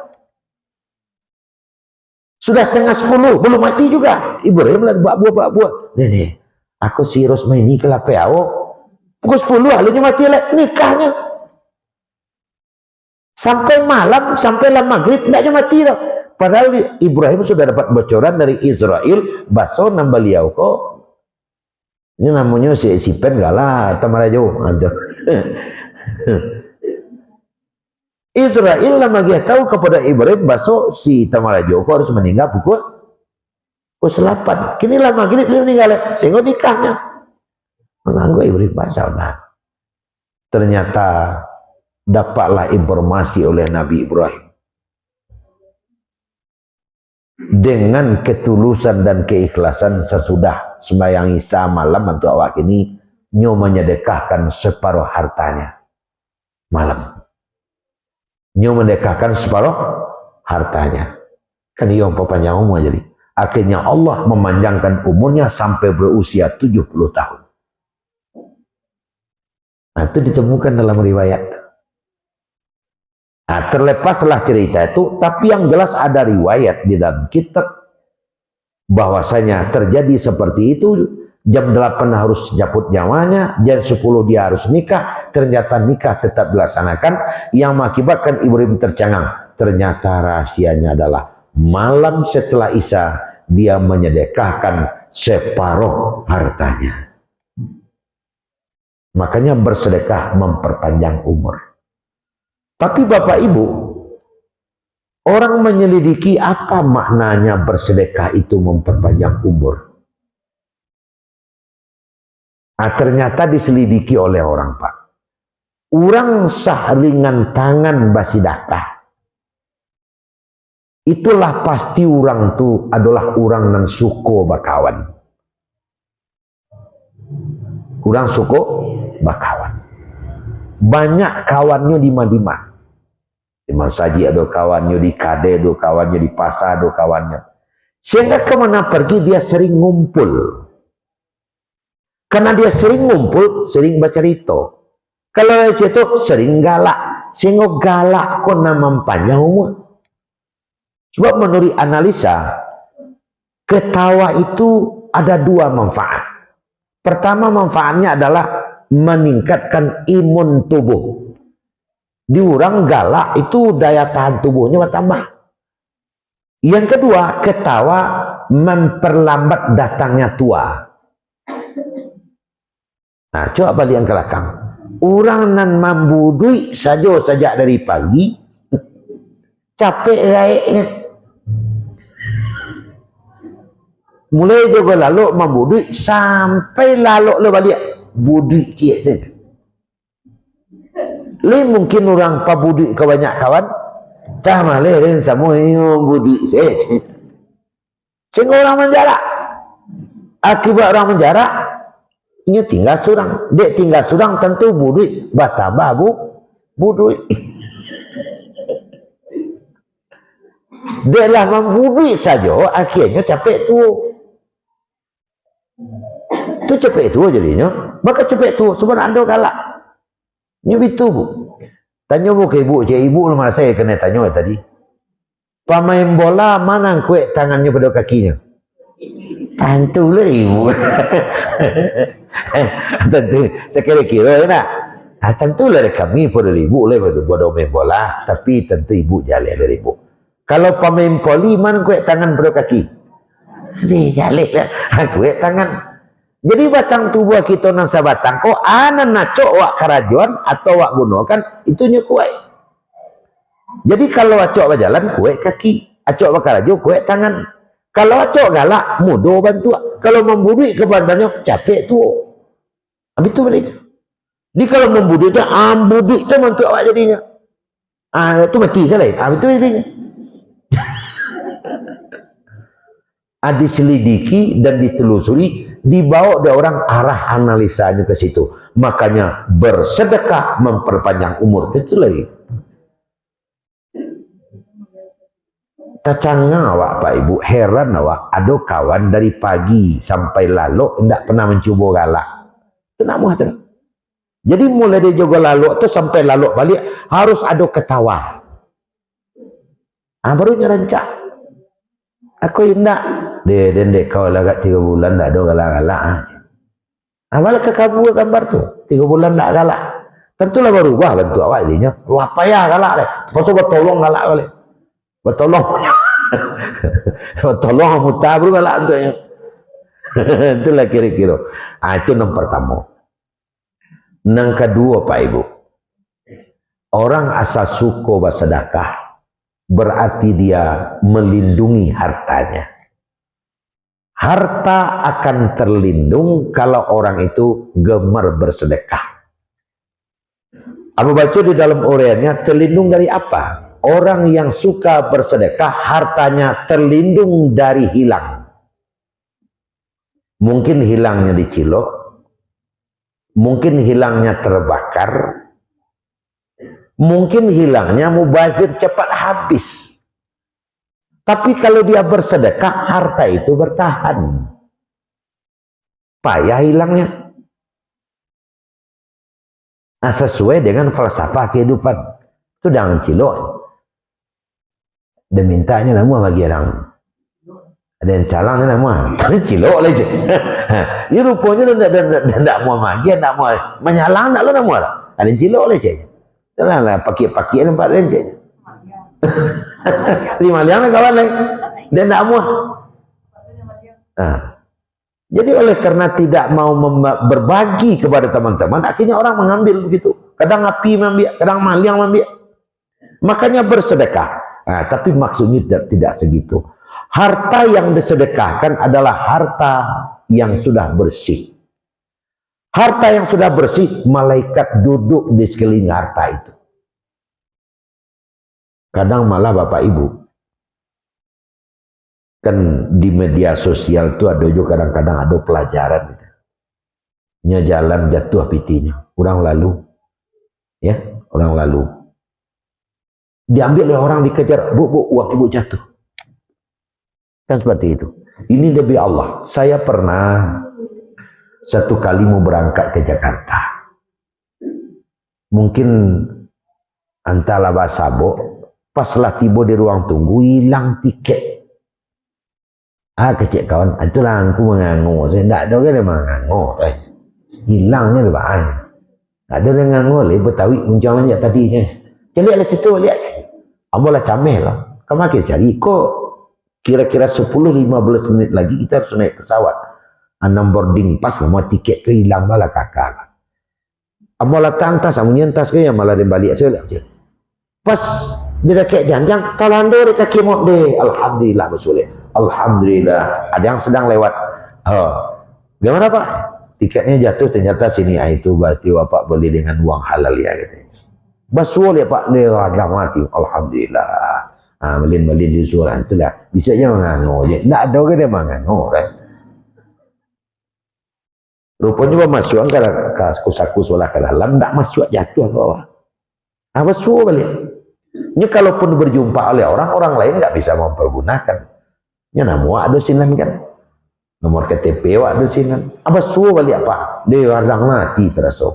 Sudah setengah 10 belum mati juga. Ibrahim lagi buat. Nih, aku si Rosmaini ke Lapeao. Pukul 10 halunya mati lah nikahnya. Sampai malam, sampai maghrib tidaknya mati dah. Padahal Ibrahim sudah dapat bocoran dari Israel, baso nam beliau kok. Ini namanya si Pen galah tamarajo. Israel lama dia tahu kepada Ibrahim baso si tamarajo kok harus meninggal pukul 8. Kini lah maghrib dia meninggal, sehingga nikahnya. Mengganggu Ibrahim basal nah. Ternyata dapatlah informasi oleh Nabi Ibrahim. Dengan ketulusan dan keikhlasan sesudah sembahyang Isya malam untuk awak ini nyo menyedekahkan separuh hartanya malam. Nyo menyedekahkan separuh hartanya. Kan dia panjang umur jadi. Akhirnya Allah memanjangkan umurnya sampai berusia 70 tahun. Nah, itu ditemukan dalam riwayat. Nah, terlepaslah cerita itu, tapi yang jelas ada riwayat di dalam kitab bahwasanya terjadi seperti itu. Jam 8 harus jemput nyawanya, jam 10 dia harus nikah. Ternyata nikah tetap dilaksanakan, yang mengakibatkan Ibrahim tercengang. Ternyata rahasianya adalah malam setelah Isya dia menyedekahkan separuh hartanya. Makanya bersedekah memperpanjang umur. Tapi Bapak Ibu, orang menyelidiki apa maknanya bersedekah itu memperpanjang umur. Nah, ternyata diselidiki oleh orang Pak. Orang sahringan tangan basidakah. Itulah pasti orang itu adalah orang nan suko bakawan. Orang suko bakawan. Banyak kawannya di Madimah. Di Masaji ada kawannya, di Kade ada kawannya, di pasar ada kawannya. Sehingga kemana pergi dia sering ngumpul. Karena dia sering ngumpul, sering bercerita. Kalau cerita sering galak. Sehingga galak kok nama panjang umur. Sebab menurut analisa, ketawa itu ada dua manfaat. Pertama manfaatnya adalah meningkatkan imun tubuh. Di orang galak itu daya tahan tubuhnya bertambah. Yang kedua, ketawa memperlambat datangnya tua. Nah, coba balik yang ke belakang. Orang nan mambu duit saja sejak dari pagi, capek raiknya. Mulai juga lalu mambu duit sampai lalu le balik budi kiat saja. Le mungkin orang pabudi kebanyak kawan, tak malih dan semua ini budi saja. Sehingga orang menjarak. Akibat orang menjarak, ini tinggal surang. Dia tinggal surang tentu budi batambah budi. Dia lah membudi saja, akhirnya capek tu. Itu capek tu jadinya. Maka capek tu sebenarnya ada galak. Ini itu bu. Tanya ke ibu, cik ibu lu malah saya kena tanya tadi. Pemain bola mana kuek tangannya pada kakinya? Tentu lah ibu. Tentu, saya kira-kira nak. Tentulah kami pada ibu lah pada main bola, tapi tentu ibu jalan dari ibu. Kalau pemain poli mana kuek tangan pada kaki? Sedih jalan lah. Kuek tangan. Jadi batang tubuh kita nang sabatang kok ana nacok wak karajuan atau wak gunakan itunya kuek. Jadi kalau acok berjalan kuek kaki, acok berkarajo kuek tangan. Kalau acok galak mudah bantu. Kalau membuduk ke bansanya capek tu. Habis tu balik. Jadi kalau membuduk tu ambuduk tu bantu awak jadinya. Itu mati salah. Habis tu jadinya. Diselidiki dan ditelusuri, dibawa oleh orang, arah analisanya ke situ. Makanya bersedekah memperpanjang umur. Itu lagi. Tacanga awak Pak Ibu, heran awak, ada kawan dari pagi sampai lalu tidak pernah mencuba galak. Itu nak muah tu. Jadi mulai dia jaga lalu tu sampai lalu balik harus ada ketawa. Barunya rancak. Aku indah. Dia dendek kau lagak 3 bulan tak ada galak-galak aja. Malah kekabur gambar tu. 3 bulan tak galak. Tentulah berubah bentuk awak jadinya. Wah payah galak deh. Pasal bertolong galak balik. Bertolong. Bertolong mutabur galak untuknya. Itulah kira-kira. Itu yang pertama. Yang kedua Pak Ibu. Orang asal suka bersedekah berarti dia melindungi hartanya. Harta akan terlindung kalau orang itu gemar bersedekah. Abu baca di dalam uraiannya, terlindung dari apa? Orang yang suka bersedekah, hartanya terlindung dari hilang. Mungkin hilangnya dicilok, mungkin hilangnya terbakar, mungkin hilangnya mubazir cepat habis. Tapi kalau dia bersedekah, harta itu bertahan. Payah hilangnya. Nah, sesuai dengan falsafah kehidupan. Itu jangan cilok. Dan mintanya nama bagi orang. Ada yang calangnya nama. Tapi cilok lah je. Dia rupanya tidak mau bagi, tidak mau menyalang, tak lo nama lah. Ada yang cilok lah je. Itulah lah, pakai-pakai nampak lain je. 5 liang lah kawan lain. Dia tidak mau. Jadi oleh karena tidak mau berbagi kepada teman-teman, akhirnya orang mengambil begitu. Kadang api mengambil, kadang maliang mengambil. Makanya bersedekah. Tapi maksudnya tidak segitu. Harta yang disedekahkan adalah harta yang sudah bersih. Harta yang sudah bersih, malaikat duduk di sekeliling harta itu. Kadang malah Bapak Ibu, kan di media sosial itu ada juga kadang-kadang ada pelajaran gitu. Nya jalan jatuh pitinya, orang lalu, ya, orang lalu. Diambil oleh orang, dikejar, bu, uang ibu jatuh. Kan seperti itu. Ini demi Allah. Saya pernah satu kali mau berangkat ke Jakarta. Mungkin antara Basabo. Paslah tiba di ruang tunggu, hilang tiket. Kecik kawan, itulah aku mengangur. Saya tidak ada orang yang mengangur. Hilangnya dia bahan. Tak ada orang mengangur. Betawi muncul banyak tadi. Lihatlah situ, lihat. Ambolah cameh lah. Kamu akan cari. Kok kira-kira 10-15 menit lagi kita harus naik pesawat. Boarding pas lah. Mau tiket ke hilang malah kakak. Ambolah tantas, nyentas ke yang malah dia balik. Saya lihat. Pas dia kayak janjang, talando di kaki mau deh. Alhamdulillah bersulit. Alhamdulillah. Ada yang sedang lewat. Gimana Pak? Tiketnya jatuh ternyata sini. Itu berarti Bapak beli dengan uang halal ya. Bersulit ya Pak. Dia ada mati. Alhamdulillah. Melin-melin di surah. Itulah. Bisa aja mengangur. Tidak ada orang yang mengangur. Rupanya masuk ke saku solah ke dalam. Tidak masuk jatuh ke bawah. Bersulit balik. Ini kalaupun berjumpa oleh orang lain nggak bisa mempergunakan. Ini nama ada sinan kan, nomor KTP ada sinan. Apa suruh balik apa? Dia orang mati terasa.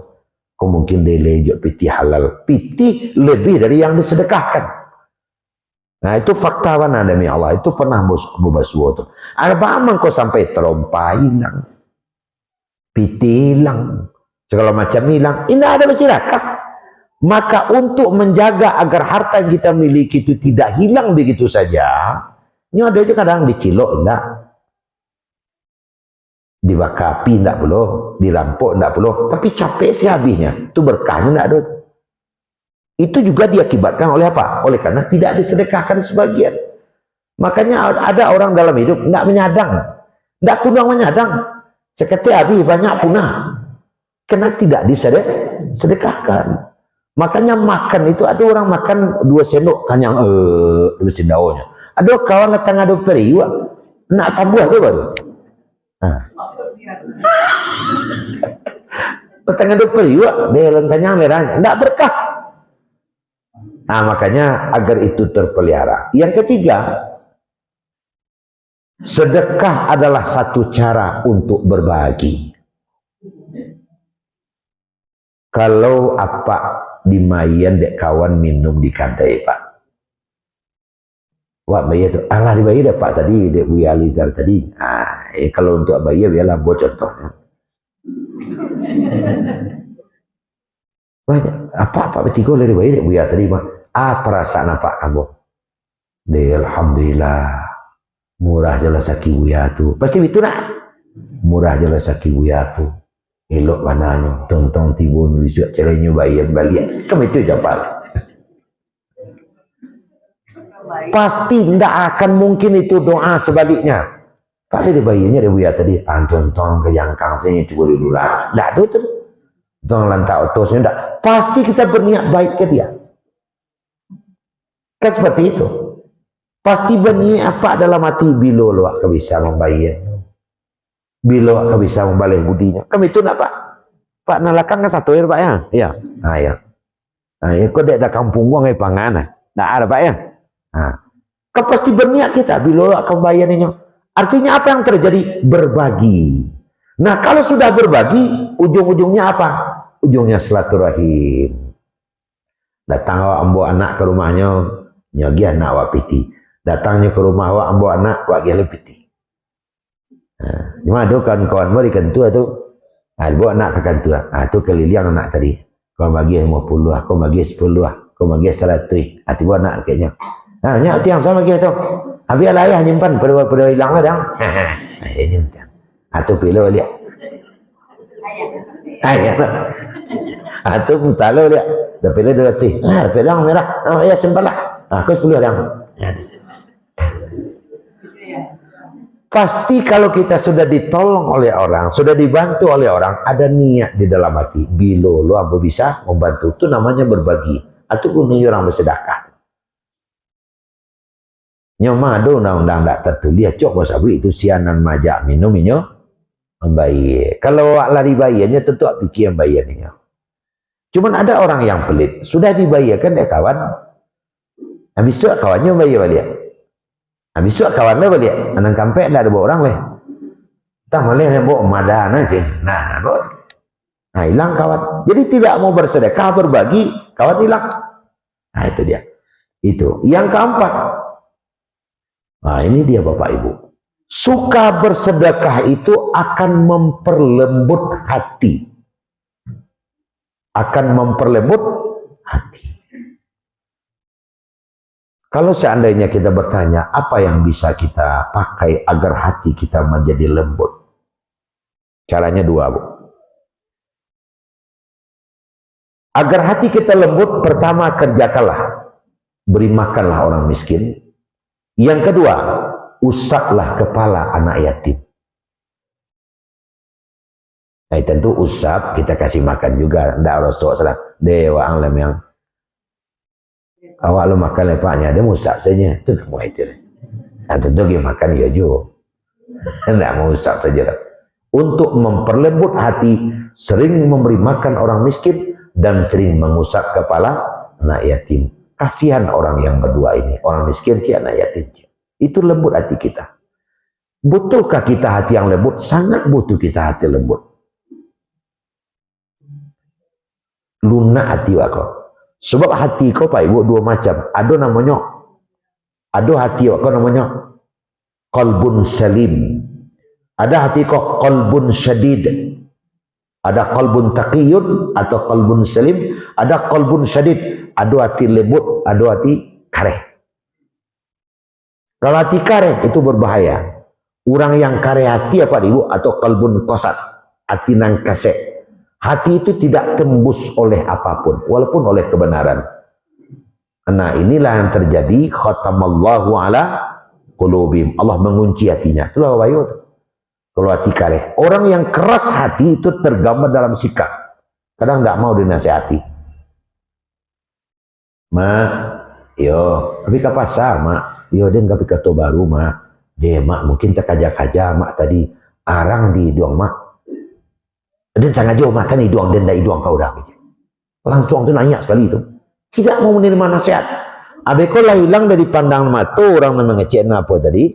Kau mungkin delejok piti halal. Piti lebih dari yang disedekahkan. Nah itu fakta mana demi Allah. Itu pernah bubasuo tuh. Apa kau sampai terompa hilang. Piti hilang. Segala macam hilang. Ini ada masyarakat. Maka untuk menjaga agar harta yang kita miliki itu tidak hilang begitu saja. Ini ada juga kadang dicilok enggak. Dibakar api enggak perlu. Dirampok enggak perlu. Tapi capek sih habisnya. Itu berkahnya enggak ada. Itu juga diakibatkan oleh apa? Oleh karena tidak disedekahkan sebagian. Makanya ada orang dalam hidup tidak menyadang. Tidak kunang menyadang. Seketika habis banyak punah. Karena tidak disedekahkan. Makanya makan itu ada orang makan 2 sendok kanyang di daunnya. Ada kawan datang ada periwa. Nak tambah tu baru. Nah. Datang ada periwa. Dia kanyang merahnya. Tidak berkah. Nah makanya agar itu terpelihara. Yang ketiga, sedekah adalah satu cara untuk berbagi. Kalau apa dimayan dek kawan minum di kadai pak. Wah bayar tu, alah dibayar dek pak tadi dek Buya Alizar tadi. Ah, kalau untuk bayar biarlah buat contohnya. Banyak apa bertiga dari bayar dek Buya tadi pak. Ah perasaan apa kamu? Dek alhamdulillah murah jelas saki Buya tu. Pasti itu nak. Murah jelas saki Buya tu. Elok mananya, tong-tong tibu nyusup celenya bayar balik. Kamu itu jawab. Pasti tidak akan mungkin itu doa sebaliknya. Pak dia bayarnya dia Buya tadi. Tong-tong ke jangkang saya itu boleh dulu. Tidak ada tu. Tong lantak otosnya tidak. Pasti kita berniat baik ke dia. Kan seperti itu. Pasti berniat apa dalam hati bila luak bisa membayar. Bila kau bisa membalas budinya. Kami itu nak pak. Pak nalakan kan satu air pak ya. Ya. Ah ya. Ah ya. Kau dah kampung gua ngai pangan. Dah ada pak ya. Ah. Kau pasti berniat kita bila kau bayarnya. Artinya apa yang terjadi? Berbagi. Nah kalau sudah berbagi, ujung-ujungnya apa? Ujungnya silaturahim. Datang awak ambo anak ke rumahnya, nyagi anak awak piti. Datangnya ke rumah awak ambo anak, awak gila piti. Cuma ada kawan-kawan mau di kantua tu, bawa anak ke kantua, tu keliliang anak tadi, kau bagi 50, kau bagi 10, kau bagi 100, hati buat anak kayaknya. Nyak tiang sama kita tu, habis ayah nyimpan pada hilang lah dang. Ini tiang, tu pilih lihat, tu putar lo lihat, dah pilih 200, pilih yang merah, ya simpan lah, kau 10 dang. Pasti kalau kita sudah ditolong oleh orang, sudah dibantu oleh orang, ada niat di dalam hati. Bila lo apa bisa membantu, itu namanya berbagi. Atau kuno orang bersedekah. Nyoma ada undang-undang tak tertulis, cok sabu itu sianan majak minum inyo membayar. Kalau lari bayarnya tentu pikir yang bayarnya. Cuman ada orang yang pelit, sudah dibayarkan dia kawan, habis itu kawannya bayar balik. Habis itu kawan dia balik, anak kampek tak ada bawa orang leh. Tak boleh dia bawa madan aja. Nah, hilang kawan. Jadi tidak mau bersedekah, berbagi, kawan hilang. Nah, itu dia. Itu. Yang keempat. Nah, ini dia Bapak Ibu. Suka bersedekah itu akan memperlembut hati. Akan memperlembut hati. Kalau seandainya kita bertanya, apa yang bisa kita pakai agar hati kita menjadi lembut? Caranya dua, Bu. Agar hati kita lembut, pertama kerjakanlah. Beri makanlah orang miskin. Yang kedua, usaplah kepala anak yatim. Nah, tentu usap, kita kasih makan juga. Tidak rosok salah. Dewa alam yang awak lu makan lepaknya, dia musap saja. Itu kamu itu. Nah, tentu dia makan ya juga. Tidak mau usap saja. Untuk memperlembut hati, sering memberi makan orang miskin dan sering mengusap kepala anak yatim. Kasihan orang yang berdua ini, orang miskin ke anak yatim. Itu lembut hati kita. Butuhkah kita hati yang lembut? Sangat butuh kita hati lembut. lunak hati wako. Sebab hati kau Pak Ibu dua macam. Ada hati wako namanya qalbun salim. Ada hati kau qalbun syadid. Ada qalbun taqiyun atau qalbun salim. Ada qalbun syadid. Ada hati lembut, ada hati kareh. Kalau hati kareh itu berbahaya. Orang yang kareh hati apa Ibu atau qalbun qasad, hati nang kasek. Hati itu tidak tembus oleh apapun, walaupun oleh kebenaran. Nah inilah yang terjadi. Khatamallahu ala qulubihim. Allah mengunci hatinya. Itulah wayu. Kalau hati kareh. Orang yang keras hati itu tergambar dalam sikap. Kadang tidak mau dinasihati. Mak, yo, tapi ke pasar, mak. Yo, dia nggak pikir baru, mak. Dia, mak, mungkin terkaja-kaja, mak tadi. Arang di doang, mak. Dan sangat jauh makan iduang dan dah iduang kau dah. Langsung tu nanya sekali itu. Tidak mau menerima nasihat. Abeko lah hilang dari pandang mata orang mengecek apa tadi.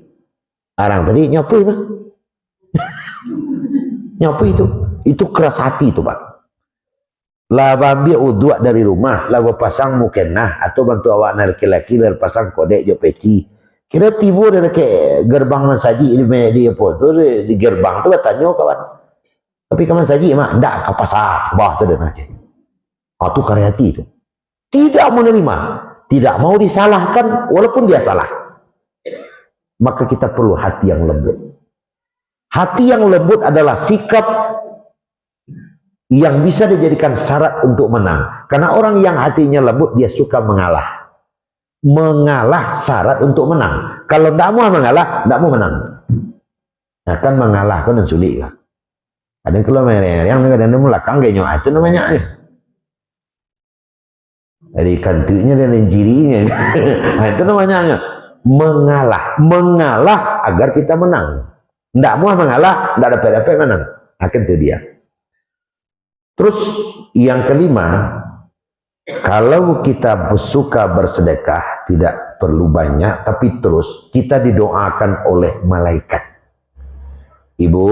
Arang tadi nyapu mah. Nyapu itu. Itu keras hati itu Pak. Lah ambil uduk dari rumah, lah pasang mukena atau bantu awak laki-laki lah pasang kodek jo peci. Kira tiba dari ke gerbang mensaji di apa tu di gerbang tu tanya kawan. Tapi kamu saji mak, ndak ke pasar, ke bawah tu dan aja. Oh, tu karya hati itu. Tidak menerima, tidak mau disalahkan walaupun dia salah. Maka kita perlu hati yang lembut. Hati yang lembut adalah sikap yang bisa dijadikan syarat untuk menang. Karena orang yang hatinya lembut dia suka mengalah. Mengalah syarat untuk menang. Kalau tidak mau mengalah, tidak mau menang. Nah, kan mengalah kan sulit kan. Ada yang keluar yang kadang-kadang melakang gayanya itu namanya. Dari kantunya dan jirinya. Nah, itu namanya mengalah. Mengalah agar kita menang. Tidak mau mengalah, tidak dapat menang. Akan itu dia. Terus yang kelima, kalau kita suka bersedekah, tidak perlu banyak, tapi terus kita didoakan oleh malaikat. Ibu,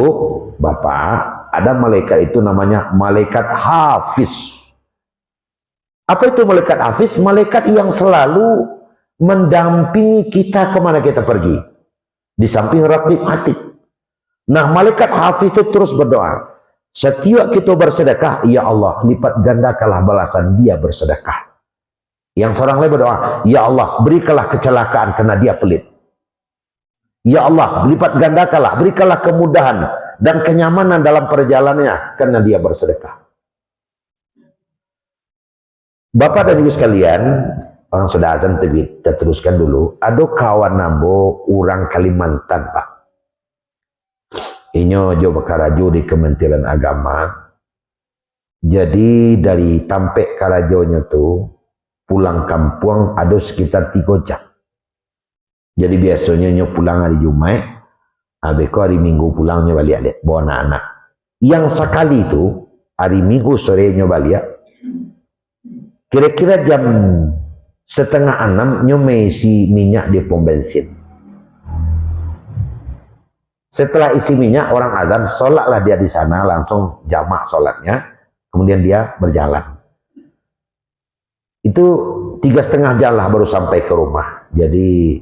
bapak, ada malaikat itu namanya malaikat hafiz. Apa itu malaikat hafiz? Malaikat yang selalu mendampingi kita kemana kita pergi. Di samping raqib atid. Nah, malaikat hafiz itu terus berdoa. Setiap kita bersedekah, ya Allah, lipat gandakanlah balasan dia bersedekah. Yang seorang lain berdoa, ya Allah, berikanlah kecelakaan karena dia pelit. Ya Allah, lipat gandakanlah, berikanlah kemudahan dan kenyamanan dalam perjalanannya karena dia bersedekah. Bapak dan Ibu sekalian, orang sudah azan kita teruskan dulu. Ada kawan nambo orang Kalimantan, Pak. Inyo jo bekaraju di Kementerian Agama. Jadi dari Tampek Karajonya tuh pulang kampung ada sekitar 3 jam. Jadi biasanya nyo pulang hari Jumat, abeko hari Minggu pulangnya balik bawa anak-anak. Yang sekali itu hari Minggu sorenya balik, kira-kira jam 5:30 nyo mengisi minyak di pom bensin. Setelah isi minyak orang azan, sholatlah dia di sana langsung jamak sholatnya, kemudian dia berjalan. Itu 3,5 jam lah baru sampai ke rumah. Jadi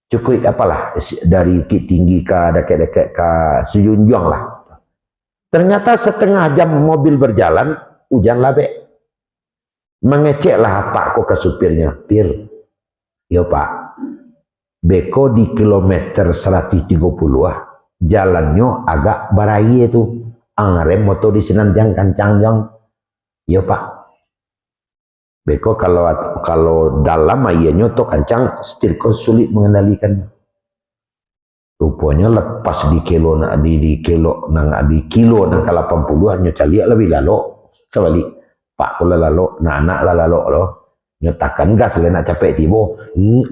cukup apalah dari Bukit Tinggi ke dekat-dekat ke Sejunjung lah. Ternyata 1/2 jam mobil berjalan, hujan labek. Mengeceklah Pak kok ke supirnya, Pir, yo Pak, beko di kilometer 130 jalannya agak barai itu, angrem motor di sinan jang kancang jang, yo Pak. Beko kalau dalam ayahnya to kancang setir kau sulit mengendalikan. Rupanya lepas di kilo nang 80 nang 80 hanya caliak lebih lalu sebalik Pak kula lalu nah anak lah lalu loh nyatakan gas lah nak capek tibo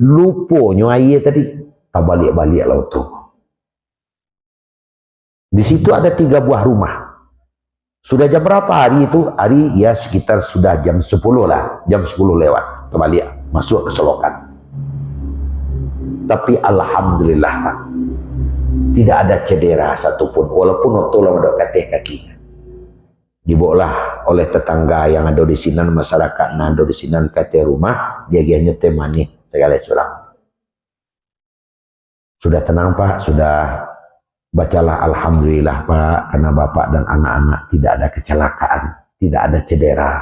lupa nyo ayah tadi tak balik-balik lah tu. Di situ ada 3 buah rumah. Sudah jam berapa hari itu? Hari ya sekitar sudah jam 10 lah. Jam 10 lewat. Terbalik. Masuk ke selokan. Tapi Alhamdulillah Pak. Tidak ada cedera satupun. Walaupun tolong ada katih kakinya. Dibawalah oleh tetangga yang ada di sini, masyarakat yang ada di sini kata rumah, dia gianya temani segala surang. Sudah tenang Pak, sudah bacalah Alhamdulillah Pak, karena Bapak dan anak-anak tidak ada kecelakaan, tidak ada cedera.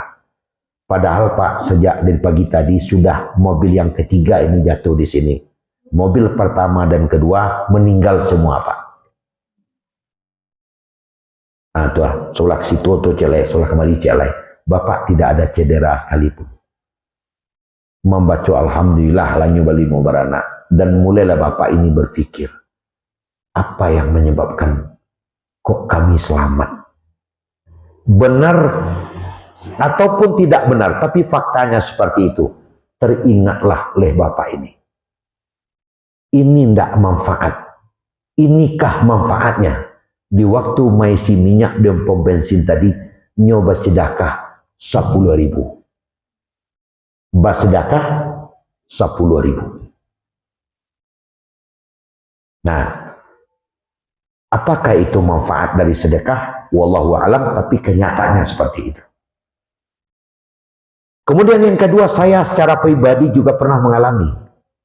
Padahal Pak, sejak dari pagi tadi sudah mobil yang ketiga ini jatuh di sini. Mobil pertama dan kedua meninggal semua Pak. Nah tuh, solak situ tuh celai, solak kembali celai. Bapak tidak ada cedera sekalipun. Membaca Alhamdulillah lanyu bali mubarana. Dan mulailah Bapak ini berpikir, apa yang menyebabkan kok kami selamat? Benar ataupun tidak benar, tapi faktanya seperti itu. Teringatlah oleh Bapak ini. Ini tidak manfaat. Inikah manfaatnya? Di waktu maisi minyak dan pom bensin tadi, nyoba sedekah 10.000. Bersedekah 10.000. Nah, apakah itu manfaat dari sedekah? Wallahu a'lam, tapi kenyataannya seperti itu. Kemudian yang kedua, saya secara pribadi juga pernah mengalami.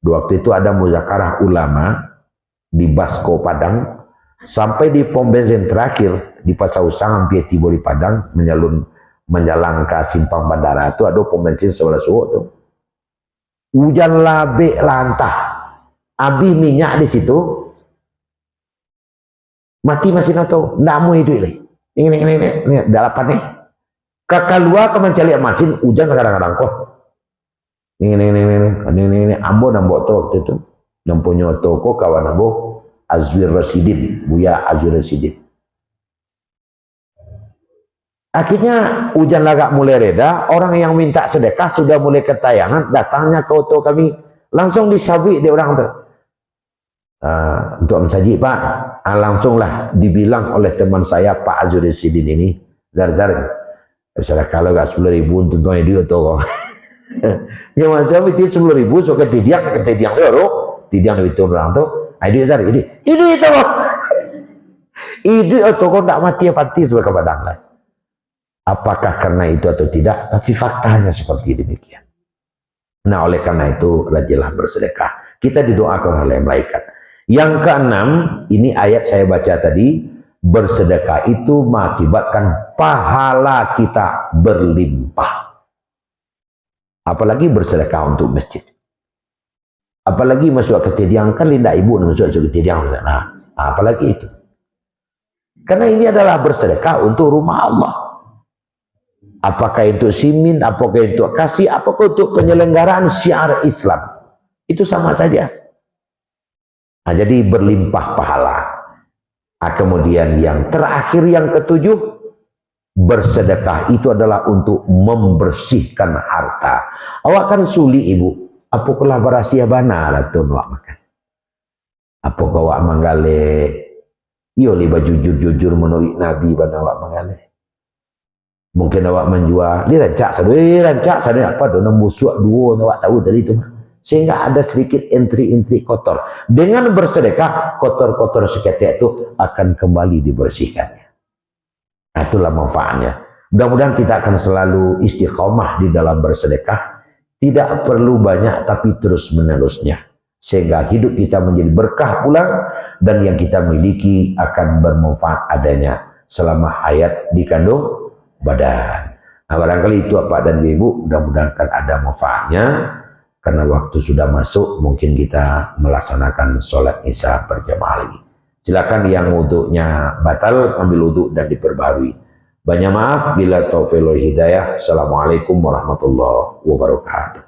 Waktu itu ada muzakarah ulama di Basko Padang, sampai di pom bensin terakhir di Pasar Usang hampir tiba di Padang, menjalang ke simpang bandara itu ada pom bensin sebelah suhu tuh. Hujan labik lantah, habis minyak di situ, mati mesin atau ndak mau hidup ini dalapan nih. Kakak luar ke mencari mesin hujan kadang-kadang kok. Ini ambo tuh waktu itu. Dan punya toko kawan ambo Azwir Rasidin, Buya Azwir Rasidin. Akhirnya hujan lagak mulai reda, orang yang minta sedekah sudah mulai ketayangan, datangnya ke auto kami, langsung disabui di orang tuh. Untuk mensaji Pak, langsunglah dibilang oleh teman saya Pak Azwir Rasidin ini, Zar, misalnya kalau gak 10.000 untuk dia tuh. Yang masa itu 10.000, so ketidiang tidiang itu orang tuh. Itu Zar, itu kok tak mati sebagai padang lah. Apakah karena itu atau tidak? Tapi faktanya seperti demikian. Nah, oleh karena itu rajinlah bersedekah. Kita didoakan oleh malaikat. Yang keenam, ini ayat saya baca tadi, bersedekah itu mengakibatkan pahala kita berlimpah. Apalagi bersedekah untuk masjid. Apalagi masuk ketidiang, kan linda ibu masuk ketidiang. Nah, apalagi itu. Karena ini adalah bersedekah untuk rumah Allah. Apakah itu simin, apakah itu kasih, apakah untuk penyelenggaraan syiar Islam. Itu sama saja. Nah, jadi berlimpah pahala. Nah, kemudian yang terakhir, yang ketujuh, bersedekah itu adalah untuk membersihkan harta. Awak kan suli ibu. Apa kolaborasi abana lah tu awak makan. Apa kau awak manggale? Iyo liba jujur menurut Nabi bana awak manggale. Mungkin awak menjual, dia rancak sadoi apa dona musuh dua awak tahu tadi itu mah. Sehingga ada sedikit intrik-intrik kotor. Dengan bersedekah, kotor-kotor seketika itu akan kembali dibersihkannya. Nah, itulah manfaatnya. Mudah-mudahan kita akan selalu istiqomah di dalam bersedekah. Tidak perlu banyak tapi terus menerusnya. Sehingga hidup kita menjadi berkah pula. Dan yang kita miliki akan bermanfaat adanya selama hayat dikandung badan. Nah, barangkali itu Pak dan Ibu, mudah-mudahan ada manfaatnya. Karena waktu sudah masuk, mungkin kita melaksanakan sholat isya berjamaah lagi. Silakan yang wudhunya batal, ambil wudhu dan diperbarui. Banyak maaf bila taufiq wal hidayah. Assalamualaikum warahmatullahi wabarakatuh.